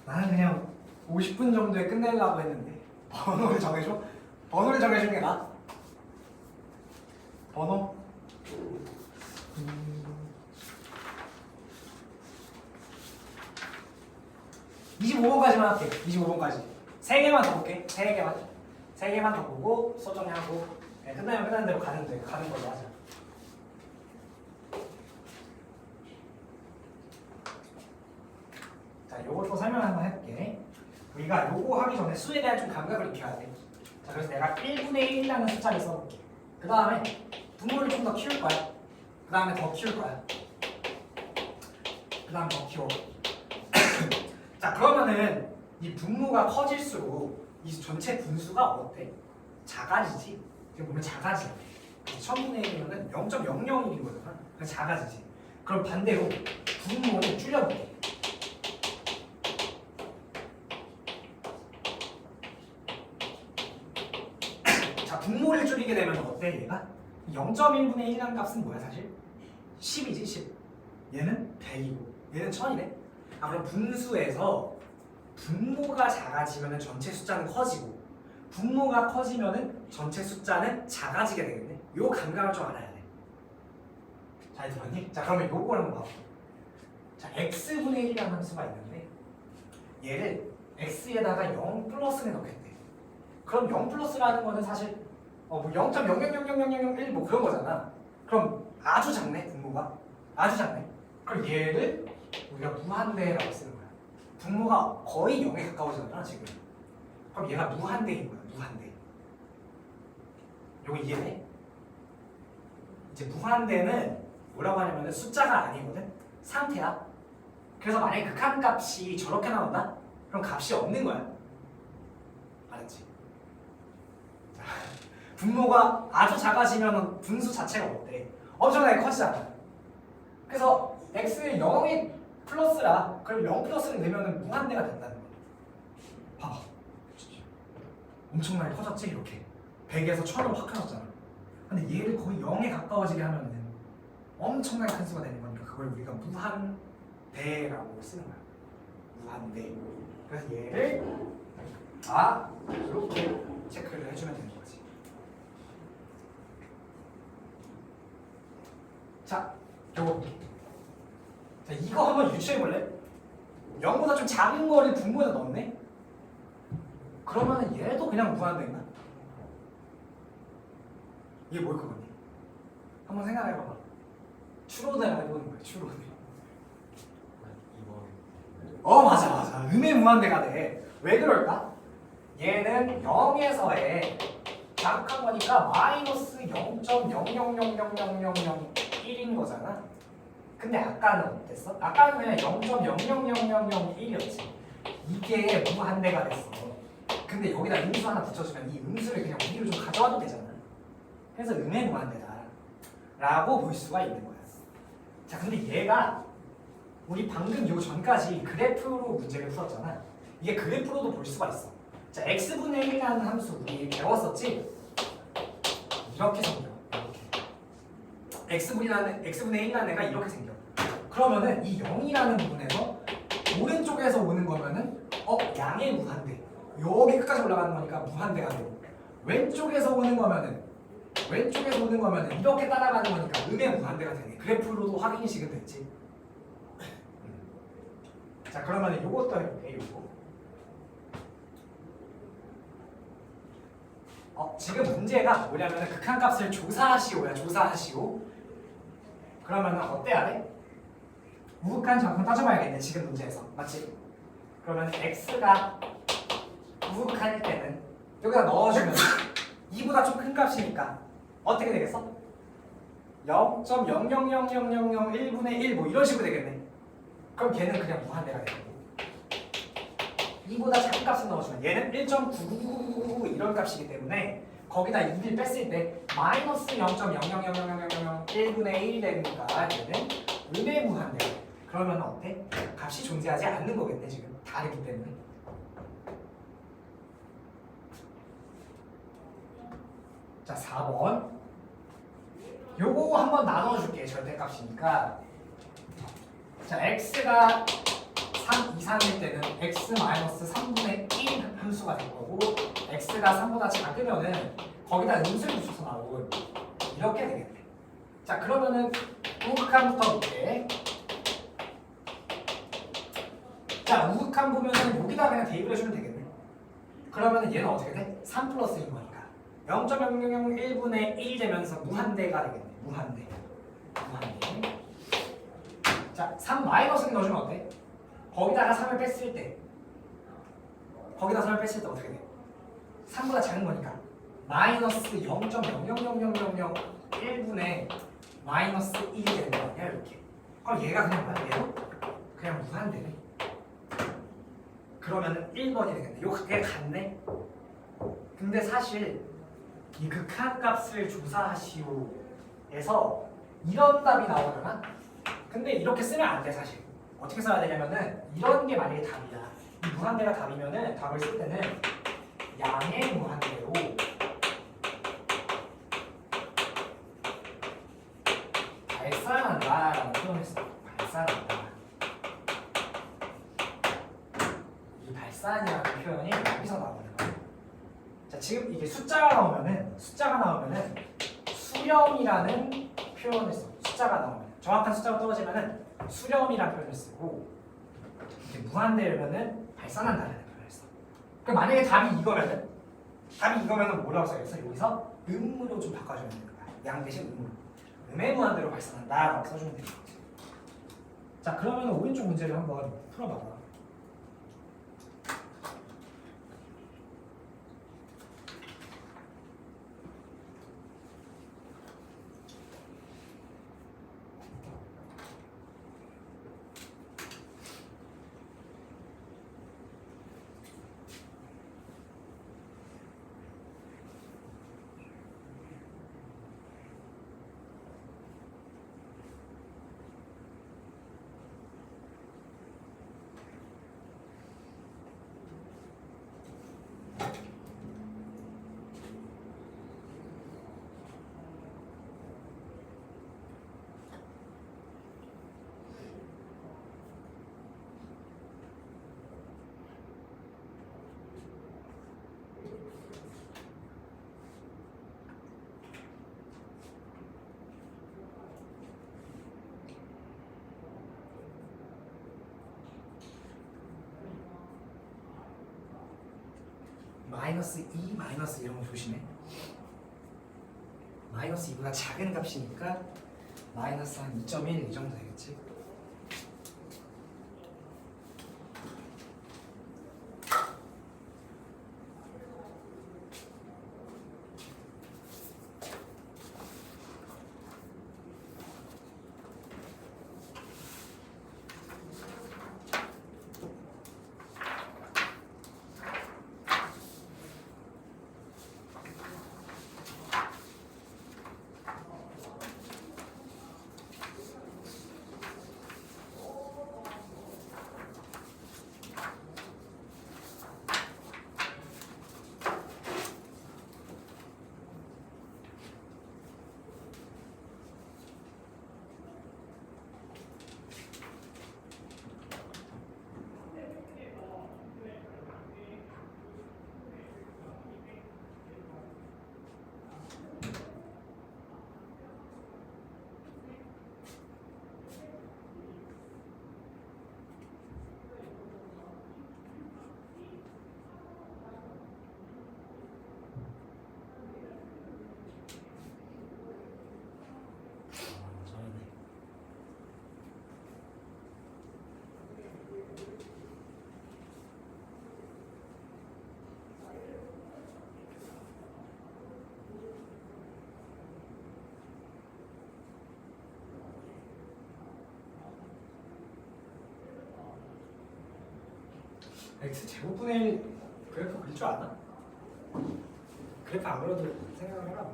나는 그냥 50분 정도에 끝내려고 했는데 번호를 정해줘? 번호를 정해주는 게 나아? 번호? 25번까지만 할게. 25번까지 3개만 더 볼게. 3개만 더 보고 소정리하고 끝나면 끝나는 대로 가는 걸로 하자. 자, 요것도 설명 한번 해볼게. 우리가 요거 하기 전에 수에 대한 좀 감각을 익혀야 돼. 자, 그래서 내가 1분의 1이라는 숫자를 써볼게. 그 다음에 분모를 좀 더 키울 거야. 그 다음에 더 키울 거야. 그 다음에 더 키워. 자, 그러면은 이 분모가 커질수록 이 전체 분수가 어때? 작아지지? 지금 보면 작아져. 1000분의 1이면은 0.001인 거잖아. 그래서 작아지지. 그럼 반대로 분모를 줄여볼게. 자, 분모를 줄이게 되면 어때 얘가? 0.1분의 1이라는 값은 뭐야 사실? 10이지 10. 얘는 100이고 얘는 1000이네. 아, 그럼 분수에서 분모가 작아지면 전체 숫자는 커지고 분모가 커지면 전체 숫자는 작아지게 되겠네. 요 감각을 좀 알아야 돼. 잘 들었니? 자, 그러면 요거를 한번 봐봐. 자, x분의 1이라는 함수가 있는데 얘를 x에다가 0 플러스를 넣겠대. 그럼 0 플러스라는 거는 사실 뭐 0.00000001 뭐 그런 거잖아. 그럼 아주 작네 분모가. 아주 작네. 그럼 얘를 우리가 무한대라고 쓰는 거야. 분모가 거의 0에 가까워지잖아 지금. 그럼 얘가 무한대인 거야. 무한대. 여기 이해돼? 이제 무한대는 뭐라고 하냐면 숫자가 아니거든. 상태야. 그래서 만약에 극한값이 저렇게 나온다? 그럼 값이 없는 거야. 알았지? 자, 분모가 아주 작아지면 분수 자체가 어때? 엄청나게 커지잖아. 그래서 x를 0이 플러스라 그럼 0 플러스를 넣으면 무한대가 된다는 거야. 봐봐. 엄청나게 커졌지 이렇게. 100에서 1000으로 확 커졌잖아. 근데 얘를 거의 0에 가까워지게 하면은 엄청나게 큰 수가 되는 거니까 그걸 우리가 무한대라고 쓰는 거야. 무한대. 그래서 얘를 이렇게 체크를 해주면 되는 거지. 자, 요거. 자, 이거 한번 유추해 볼래? 0보다 좀 작은 거를 분모에다 넣었네? 그러면은 얘도 그냥 무한대인가? 이게 뭘 것 같니? 한번 생각해봐봐. 추론을 해보는 거야. 추론을. 이번 맞아. 음의 무한대가 돼. 왜 그럴까? 얘는 0에서의 자극한 거니까 마이너스 0.00000001인 거잖아. 근데 아까는 어땠어? 아까는 그냥 0.000001이었지. 이게 무한대가 됐어. 근데 여기다 음수 하나 붙여주면 이 음수를 그냥 우리로 좀 가져와도 되잖아. 그래서 음의 무한대다 라고 볼 수가 있는 거야. 자, 근데 얘가 우리 방금 요 전까지 그래프로 문제를 풀었잖아. 이게 그래프로도 볼 수가 있어. 자, x분의 1이라는 함수 우리 배웠었지? 이렇게 생겨. 이렇게. x분의 1이라는 애가 이렇게 생겨. 그러면은 이 0이라는 부분에서 오른쪽에서 오는 거면은 양의 무한대. 여기 끝까지 올라가는 거니까 무한대가 되고 왼쪽에서 오는 거면은 이렇게 따라가는 거니까 음의 무한대가 되네. 그래프로도 확인이 지금 됐지. 자, 그러면 요것도 해볼게. 요거. 지금 문제가 뭐냐면 극한값을 조사하시오야. 조사하시오. 그러면 어때야 돼? 우극한 정품 따져봐야겠네. 지금 문제에서. 맞지? 그러면 x가 우극한일 때는 여기다 넣어주면 2보다 좀 큰 값이니까 어떻게 되겠어? 0.000001분의 1 뭐 이런 식으로 되겠네. 그럼 걔는 그냥 무한대가 되고 2보다 작은 값을 넣어주면 얘는 1.99999 이런 값이기 때문에 거기다 2를 뺐을 때 마이너스 0.00000001분의 1이 되니까 얘는 음의 무한대. 그러면 어때? 값이 존재하지 않는 거겠네. 지금 다르기 때문에. 자, 4번. 요거 한번 나눠줄게. 절대값이니까. 자, x가 3 이상일 때는 x-3분의 1 함수가 될 거고 x가 3보다 작으면은 거기다 음수를 붙여서 나오고 이렇게 되겠네. 자, 그러면은 우극한부터 볼게. 자, 우극한 보면은 여기다 그냥 대입을 해주면 되겠네. 그러면은 얘는 어떻게 돼? 3 플러스인 거니까 0.0001분의 1 되면서 무한대가 되겠네. 무한대. 자, 3 마이너스를 넣어주면 어때? 거기다가 3을 뺐을 때 어떻게 돼? 3보다 작은 거니까 마이너스 0.000001분의 마이너스 1이 되는 거 아니야? 이렇게. 그럼 얘가 그냥 뭐야? 얘도 그냥 무한대네. 그러면은 1번이 되겠네. 요 그게 같네. 근데 사실 이 극한값을 조사하시오에서 이런 답이 나오려나? 근데 이렇게 쓰면 안 돼. 사실 어떻게 써야 되냐면은 이런 게 만약에 답이야. 이 무한대가 답이면은 답을 쓸 때는 양의 무한대로 발산한다라고 표현했어. 발산한다. 이 발산이라는 표현이 여기서 나오는 거야. 자, 지금 이게 숫자가 나오면은 수렴이라는 표현을 써. 숫자가 나오면 정확한 숫자가 떨어지면은 수렴이라는 표현을 쓰고 이제 무한대면은 발산한다는 표현을 써. 그럼 만약에 답이 이거면은 답이 이거면은 뭐라고 써야겠어? 여기서 음으로 좀 바꿔주면 되는 거야. 양 대신 음으로. 음의 무한대로 발산한다라고 써주면 되는 거지. 자, 그러면 오른쪽 문제를 한번 풀어봐봐. 마이너스 2, 마이너스 이런 거 조심해. 마이너스 2보다 작은 값이니까 마이너스 한 2.1 이 정도 되겠지. x 제곱분의 1 그래프 그릴 줄 아나? 그래프 안 그려도 생각을 해봐.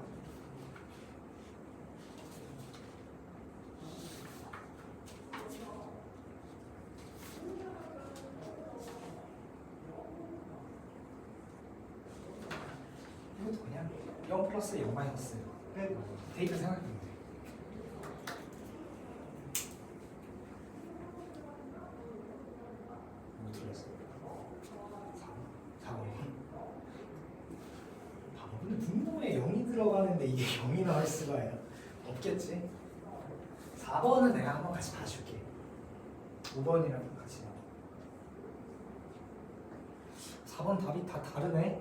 이것도 그냥 0 플러스 0 마이너스 대입을 생각해보면 돼. 뭐 틀렸어? 4번. 근데 분모에 0이 들어가는데 이게 0이 나올 수가 없겠지? 4번은 내가 한번 같이 봐줄게. 5번이랑 같이 봐. 4번 답이 다 다르네.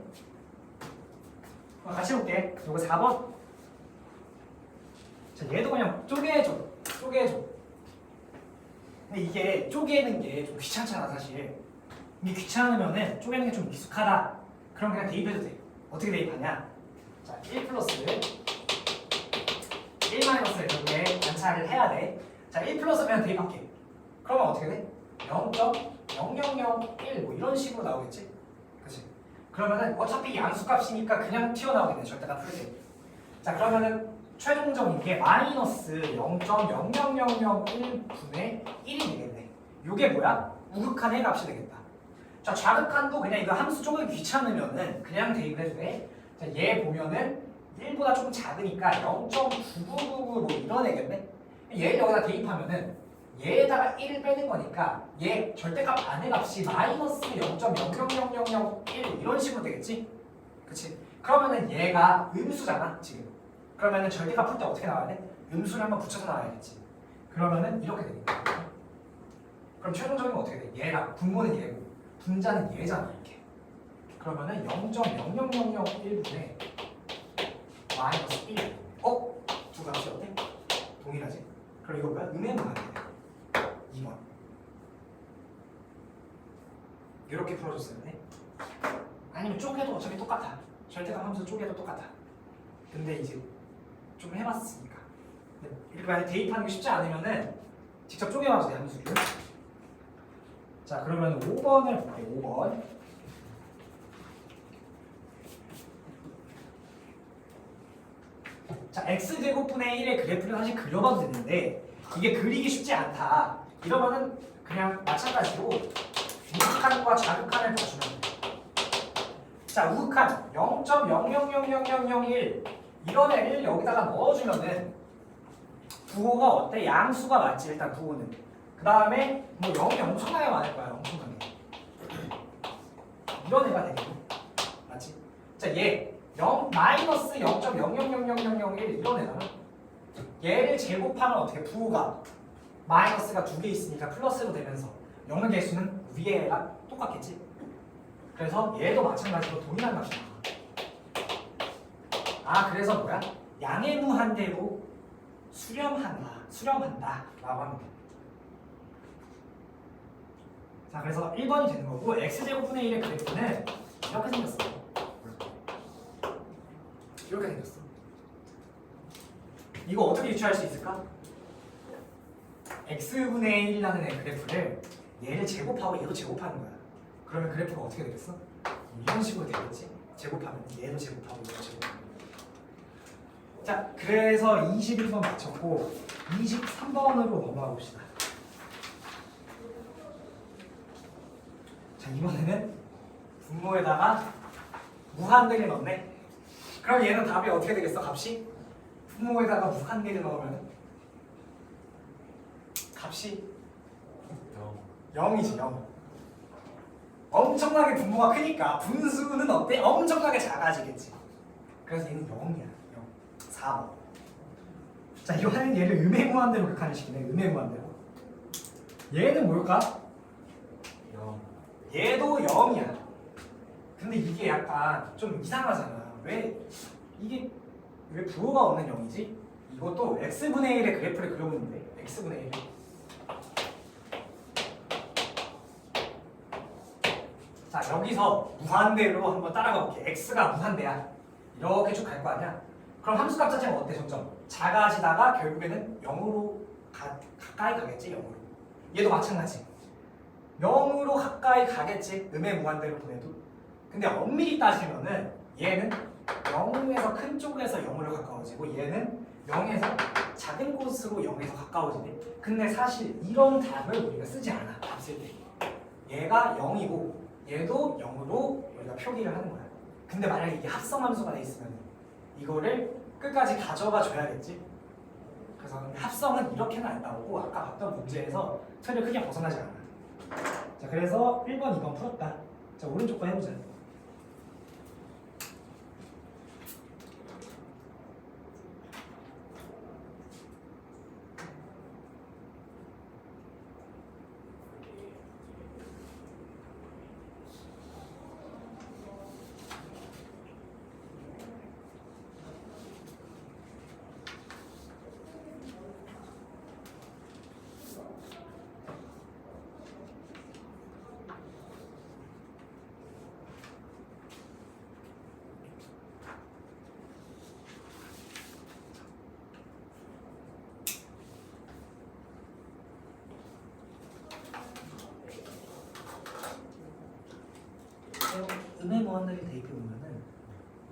같이 볼게. 이거 4번. 자, 얘도 그냥 쪼개줘. 근데 이게 쪼개는 게 좀 귀찮잖아, 사실. 이게 귀찮으면은 쪼개는 게 좀 익숙하다. 그럼 그냥 대입해도 돼. 어떻게 대입하냐? 자, 1 플러스 1 마이너스를 결국에 관찰을 해야 돼. 자, 1 플러스 그냥 대입할게. 그러면 어떻게 돼? 0.0001 뭐 이런 식으로 나오겠지? 그치? 그러면은 어차피 양수값이니까 그냥 튀어나오겠네, 절대값 풀 때. 자, 그러면은 최종적인 게 마이너스 0.00001분의 1이 되겠네. 요게 뭐야? 우극한의 값이 되겠다. 자, 좌극한도 그냥 이거 함수 쪼개기 귀찮으면은 그냥 대입해도 돼. 자, 얘 보면은 1보다 조금 작으니까 0.9999 뭐 이런 애겠네. 얘를 여기다 대입하면은 얘에다가 1을 빼는 거니까 얘 절대값 안의 값이 마이너스 0.000001 이런 식으로 되겠지? 그치? 그러면은 얘가 음수잖아, 지금. 그러면은 절대값 풀 때 어떻게 나와야 돼? 음수를 한번 붙여서 나와야겠지. 그러면은 이렇게 되니까. 그럼 최종적인 건 어떻게 돼? 얘가 분모는 얘고 분자는 얘잖아, 이렇게. 그러면은 0.00001분의 마이너스 1. 두 값이 어때? 동일하지? 그럼 이거 뭐야? 음의 무한대. 2번. 이렇게 풀어줬어요. 네? 아니면 쪼개도 어차피 똑같아. 절대값 함수 쪼개도 똑같아. 근데 이제 좀 해봤으니까. 이렇게 만약 대입하는 게 쉽지 않으면은 직접 쪼개봐도 돼, 함수를. 자, 그러면 5번을 볼게요. 5번. 자, x제곱분의 1의 그래프를 사실 그려봐도 되는데 이게 그리기 쉽지 않다. 이러면은 그냥 마찬가지로 우극한과 자극한을 봐주면 돼. 자, 우극한 0.000001 이런 애를 여기다가 넣어주면은 부호가 어때? 양수가 맞지, 일단 부호는. 그 다음에 뭐 0이 엄청나게 많을 거야, 엄청나게. 이런 애가 되겠네. 맞지? 자, 얘 마이너스 0.000001 이런 애잖아. 얘를 제곱하면 어떻게? 부호가 마이너스가 2개 있으니까 플러스로 되면서 0의 개수는 위에 애가 똑같겠지? 그래서 얘도 마찬가지로 동일한 값이 나와. 그래서 뭐야? 양의 무한대로 수렴한다 라고 하면 돼. 자, 그래서 1번이 되는 거고 x제곱분의 1의 그래프는 이렇게 생겼어. 이렇게 생겼어. 이거 어떻게 유추할 수 있을까? x분의 1이라는 애 그래프를 얘를 제곱하고 얘도 제곱하는 거야. 그러면 그래프가 어떻게 되겠어? 이런 식으로 되겠지? 제곱하면 얘도 제곱하고 얘도 제곱하고. 자, 그래서 21번 맞췄고 23번으로 넘어가 봅시다. 자, 이번에는 분모에다가 무한대를 넣네. 그럼 얘는 답이 어떻게 되겠어? 값이? 분모에다가 무한대를 넣으면 값이 0이지. 0. 엄청나게 분모가 크니까 분수는 어때? 엄청나게 작아지겠지. 그래서 얘는 0이야. 0. 4번. 자, 이번에는 얘를 음의 무한대로 극한을 시키네. 음의 무한대로. 얘는 뭘까? 0. 얘도 0이야. 근데 이게 약간 좀 이상하잖아. 왜 부호가 없는 0이지? 이것도 x분의 1의 그래프를 그려보는데 x분의 1. 자, 여기서 무한대로 한번 따라가 볼게. x가 무한대야. 이렇게 쭉 갈 거 아니야? 그럼 함수값 자체가 어때? 점점 작아지다가 결국에는 0으로 가까이 가겠지. 0으로. 얘도 마찬가지. 0으로 가까이 가겠지. 음의 무한대로 보내도. 근데 엄밀히 따지면은 얘는 0에서 큰 쪽에서 0으로 가까워지고 얘는 0에서 작은 곳으로 0에서 가까워지네. 근데 사실 이런 답을 우리가 쓰지 않아. 답 쓸 때. 얘가 0이고 얘도 0으로 우리가 표기를 하는 거야. 근데 만약에 이게 합성함수가 돼 있으면 이거를 끝까지 가져가 줘야겠지. 그래서 합성은 이렇게는 안 나오고 아까 봤던 문제에서 틀을 크게 벗어나지 않아. 자, 그래서 1번, 2번 풀었다. 자, 오른쪽 거 해보자. 음의 무한대를 대입해 보면은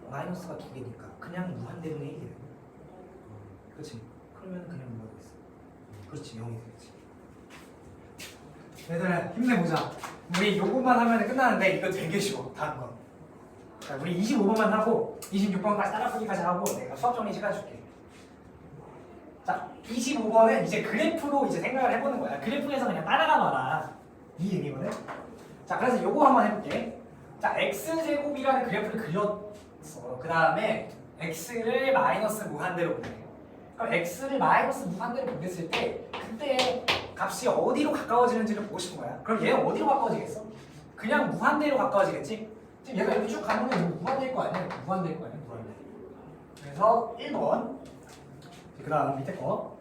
마이너스가 2개니까 그냥 무한대분의 1이 되는 거야. 그렇지? 그러면 그냥 뭐가 되겠어? 그렇지, 0이 되겠지. 얘들아, 힘내보자. 우리 요거만 하면 끝나는데 이거 되게 쉬워. 다음 건. 자, 우리 25번만 하고 26번까지 따라풀기까지 하고 내가 수업 정리 시간 줄게. 자, 25번은 이제 그래프로 이제 생각을 해보는 거야. 그래프에서 그냥 따라가 봐라. 이 의미거든. 자, 그래서 요거 한번 해볼게. 자, x제곱이라는 그래프를 그렸어. 그 다음에 x를 마이너스 무한대로 보내. 그럼 x를 마이너스 무한대로 보냈을 때 그때 값이 어디로 가까워지는지를 보고 싶은 거야. 그럼 얘는 어디로 가까워지겠어? 그냥 무한대로 가까워지겠지? 지금 얘가 이렇게 쭉 가면 이거 무한대일 거 아니야? 무한대일 거 아니야? 무한대. 그래서 1번. 그 다음 밑에 거.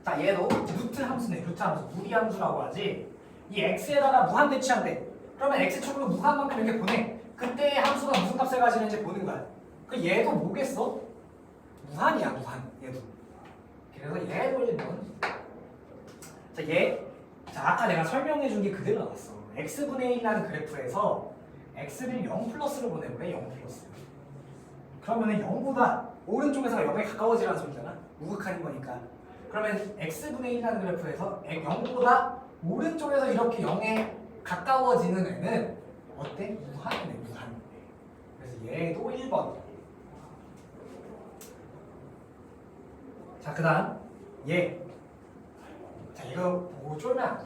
자, 얘도 루트 함수네. 루트 함수. 무리 함수라고 하지. 이 x에다가 무한대 취한대. 그러면 x축으로 무한만큼 이렇게 보내. 그때 함수가 무슨 값을 가지는지 보는 거야. 그 얘도 뭐겠어? 무한이야, 무한. 얘도. 그래서 얘도 1번. 자, 얘. 자, 아까 내가 설명해 준 게 그대로 나왔어. x분의 1이라는 그래프에서 x를 0 플러스로 보내보래. 0 플러스. 그러면은 0보다 오른쪽에서가 0에 가까워지라는 소리잖아. 우극한인 거니까. 그러면 x분의 1이라는 그래프에서 0보다 오른쪽에서 이렇게 0에 가까워지는 애는 어때? 무한이네, 무한. 그래서 얘도 1번. 자, 그 다음 얘. 자, 이거 보고 쫄면 안 돼.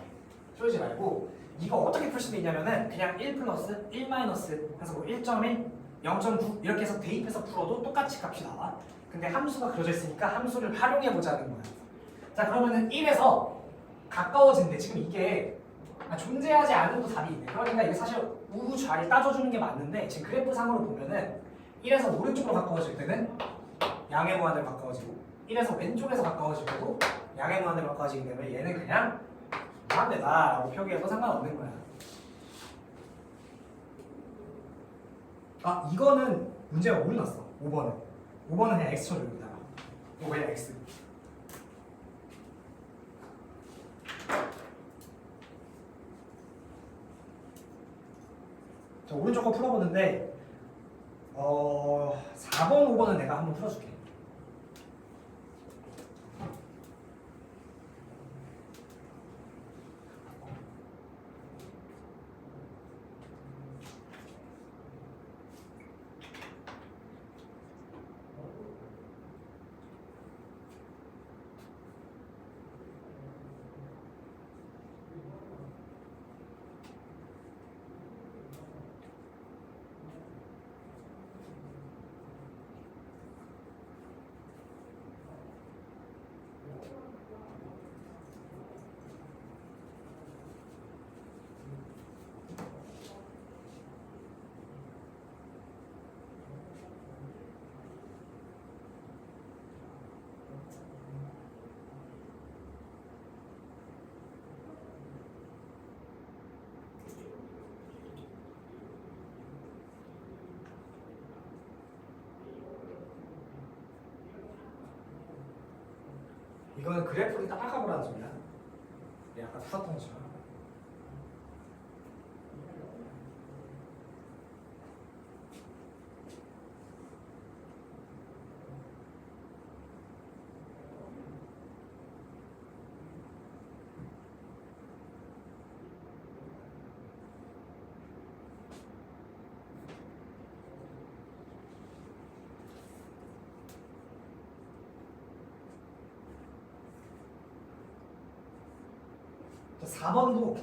쫄지 말고 이거 어떻게 풀 수도 있냐면은 그냥 1 플러스 1 마이너스 해서 뭐 1.1, 0.9 이렇게 해서 대입해서 풀어도 똑같이 값이 나와. 근데 함수가 그려져 있으니까 함수를 활용해 보자는 거야. 자, 그러면은 1에서 가까워진대. 지금 이게 존재하지 않아도 답이 있네. 그러니까 이게 사실 우좌를 따져주는 게 맞는데 지금 그래프상으로 보면은 1에서 오른쪽으로 가까워질 때는 양의 무한대로 가까워지고 1에서 왼쪽에서 가까워질 때도 양의 무한대로 가까워지기 때문에 얘는 그냥 무한대다라고 표기해도 상관없는 거야. 아, 이거는 문제가 올랐어. 5번은 그냥 x 쳐줘. 여기다가 이거 그냥 x. 자, 오른쪽 거 풀어보는데 4번, 5번은 내가 한번 풀어줄게. 이거는 그래프를 따라가보라는 소리야. 내가 아까 풀었던 것처럼. 자, 4번도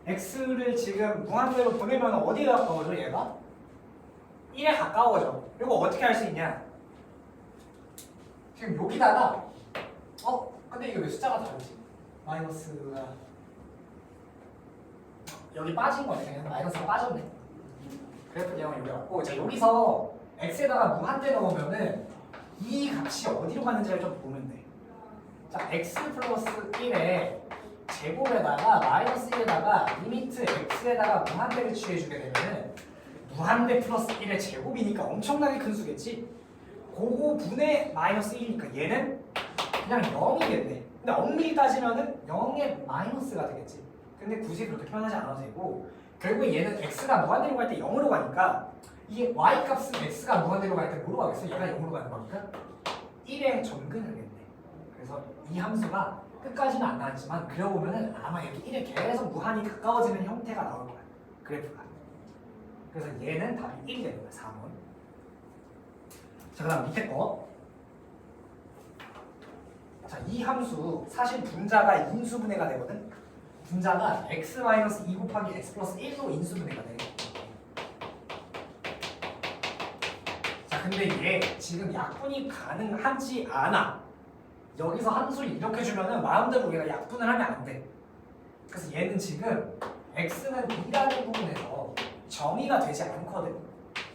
x를 지금 무한대로 보내면 어디에 가까워져 얘가? 1에 가까워져. 이거 어떻게 할 수 있냐? 지금 여기다가 근데 이게 왜 숫자가 다르지? 마이너스가 여기 빠진 거네. 그냥 마이너스가 빠졌네. 그래프 내용은 여기 왔고, 자, 여기서 x에다가 무한대 넣으면은 이 값이 어디로 가는지를 좀 보면 돼. 자, x 플러스 1에 제곱에다가 마이너스 1에다가 리미트 x에다가 무한대를 취해주게 되면은 무한대 플러스 1의 제곱이니까 엄청나게 큰 수겠지? 그거 분의 마이너스 1이니까 얘는 그냥 0이겠네. 근데 엄밀히 따지면은 0의 마이너스가 되겠지. 근데 굳이 그렇게 표현하지 않아도 되고, 결국에 얘는 x가 무한대로 갈 때 0으로 가니까 이게 y 값은 x가 무한대로 갈 때 뭐로 가겠어? 얘가 0으로 가는 거니까 1에 점근하겠네. 그래서 이 함수가 끝까지는 안 나왔지만 그려보면은 아마 이렇게 1에 계속 무한히 가까워지는 형태가 나올 거야. 그래프가. 그래서 얘는 답이 1이 되는 거야. 4번. 자, 그 다음 밑에 거. 자, 이 함수 사실 분자가 인수분해가 되거든. 분자가 x-2 곱하기 x 플러스 1로 인수분해가 돼. 자, 근데 얘 지금 약분이 가능하지 않아. 여기서 함수를 이렇게 주면은 마음대로 우리가 약분을 하면 안 돼. 그래서 얘는 지금 x는 b라는 부분에서 정의가 되지 않거든.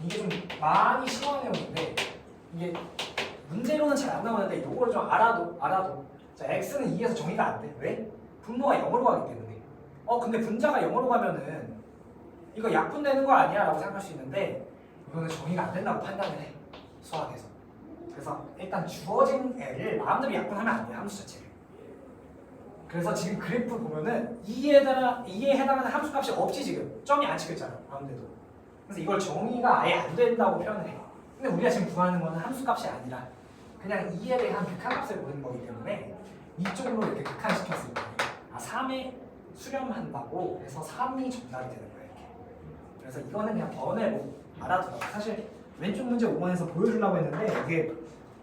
이게 좀 많이 심한 내용인데 이게 문제로는 잘 안 나오는데 이걸 좀 알아도 자 x는 2에서 정의가 안 돼. 왜? 분모가 0으로 가기 때문에. 근데 분자가 0으로 가면은 이거 약분되는 거 아니야? 라고 생각할 수 있는데 이거는 정의가 안 된다고 판단을 해. 수학에서. 그래서 일단 주어진 애를 마음대로 약분하면 안 돼. 함수 자체를. 그래서 지금 그래프 보면은 2에 해당하는 함수값이 없지 지금. 점이 안 찍혔잖아. 아무데도. 그래서 이걸 정의가 아예 안 된다고 표현을 해. 근데 우리가 지금 구하는 거는 함수값이 아니라 그냥 2에 대한 극한값을 보는 거기 때문에 이쪽으로 이렇게 극한시켰을 때 3에 수렴한다고 해서 3이 정답이 되는 거예요. 이렇게. 그래서 이거는 그냥 번외 뭐 알아두라고. 사실 왼쪽 문제 5번에서 보여주려고 했는데 이게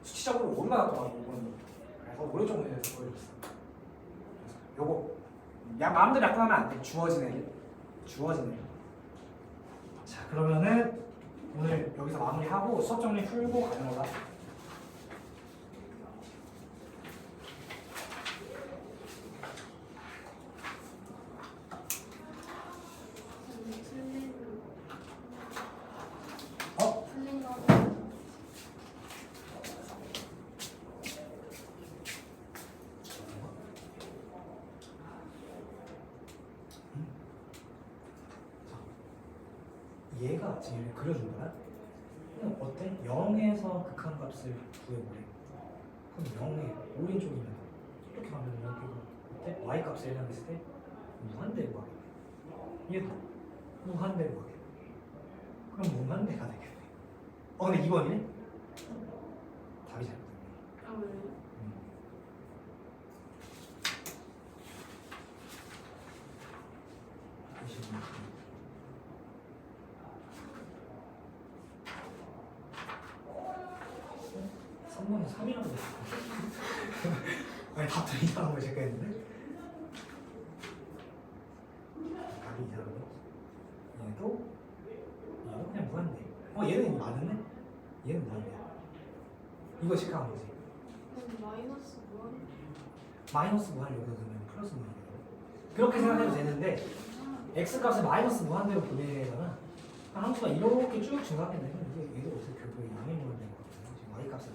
수치적으로 오류가 났더라고 5번이. 그래서 오른쪽 문제에서 보여줬어. 그래서 요거 마음대로 약분하면 안 돼. 주어진 애. 자 그러면은 오늘 여기서 마무리하고 수업 정리 풀고 가는 거다. 얘가 지금 이렇게 그려준 거야? 그럼 어때? 0에서 극한값을 구해보래. 그럼 0에 오른쪽이면 이렇게 가면 여기가 어때? y값을 예상했을 때 무한대로 가게. 얘도 무한대로 가게. 그럼 무한대가 되겠네. 근데 2번이네? 답이 잘못됐네. 아 왜요? 선문은 3이라고 했어. 아니 답도 이상한 걸 체크했는데 답이 이상하네. 얘도 그냥 무한대. 얘는 맞았네? 얘는 무한대야. 이거 체크한 거지. 마이너스 무한? 마이너스 무한을 여기다 넣으면 플러스 무한대로 그렇게 생각해도 되는데 x값을 마이너스 무한대로 보내잖아. 함수가 이렇게 쭉 증가하게 되면 이게 얘도 어떻게 결국에 양의 무한대인 것 같아요. 지금 y값을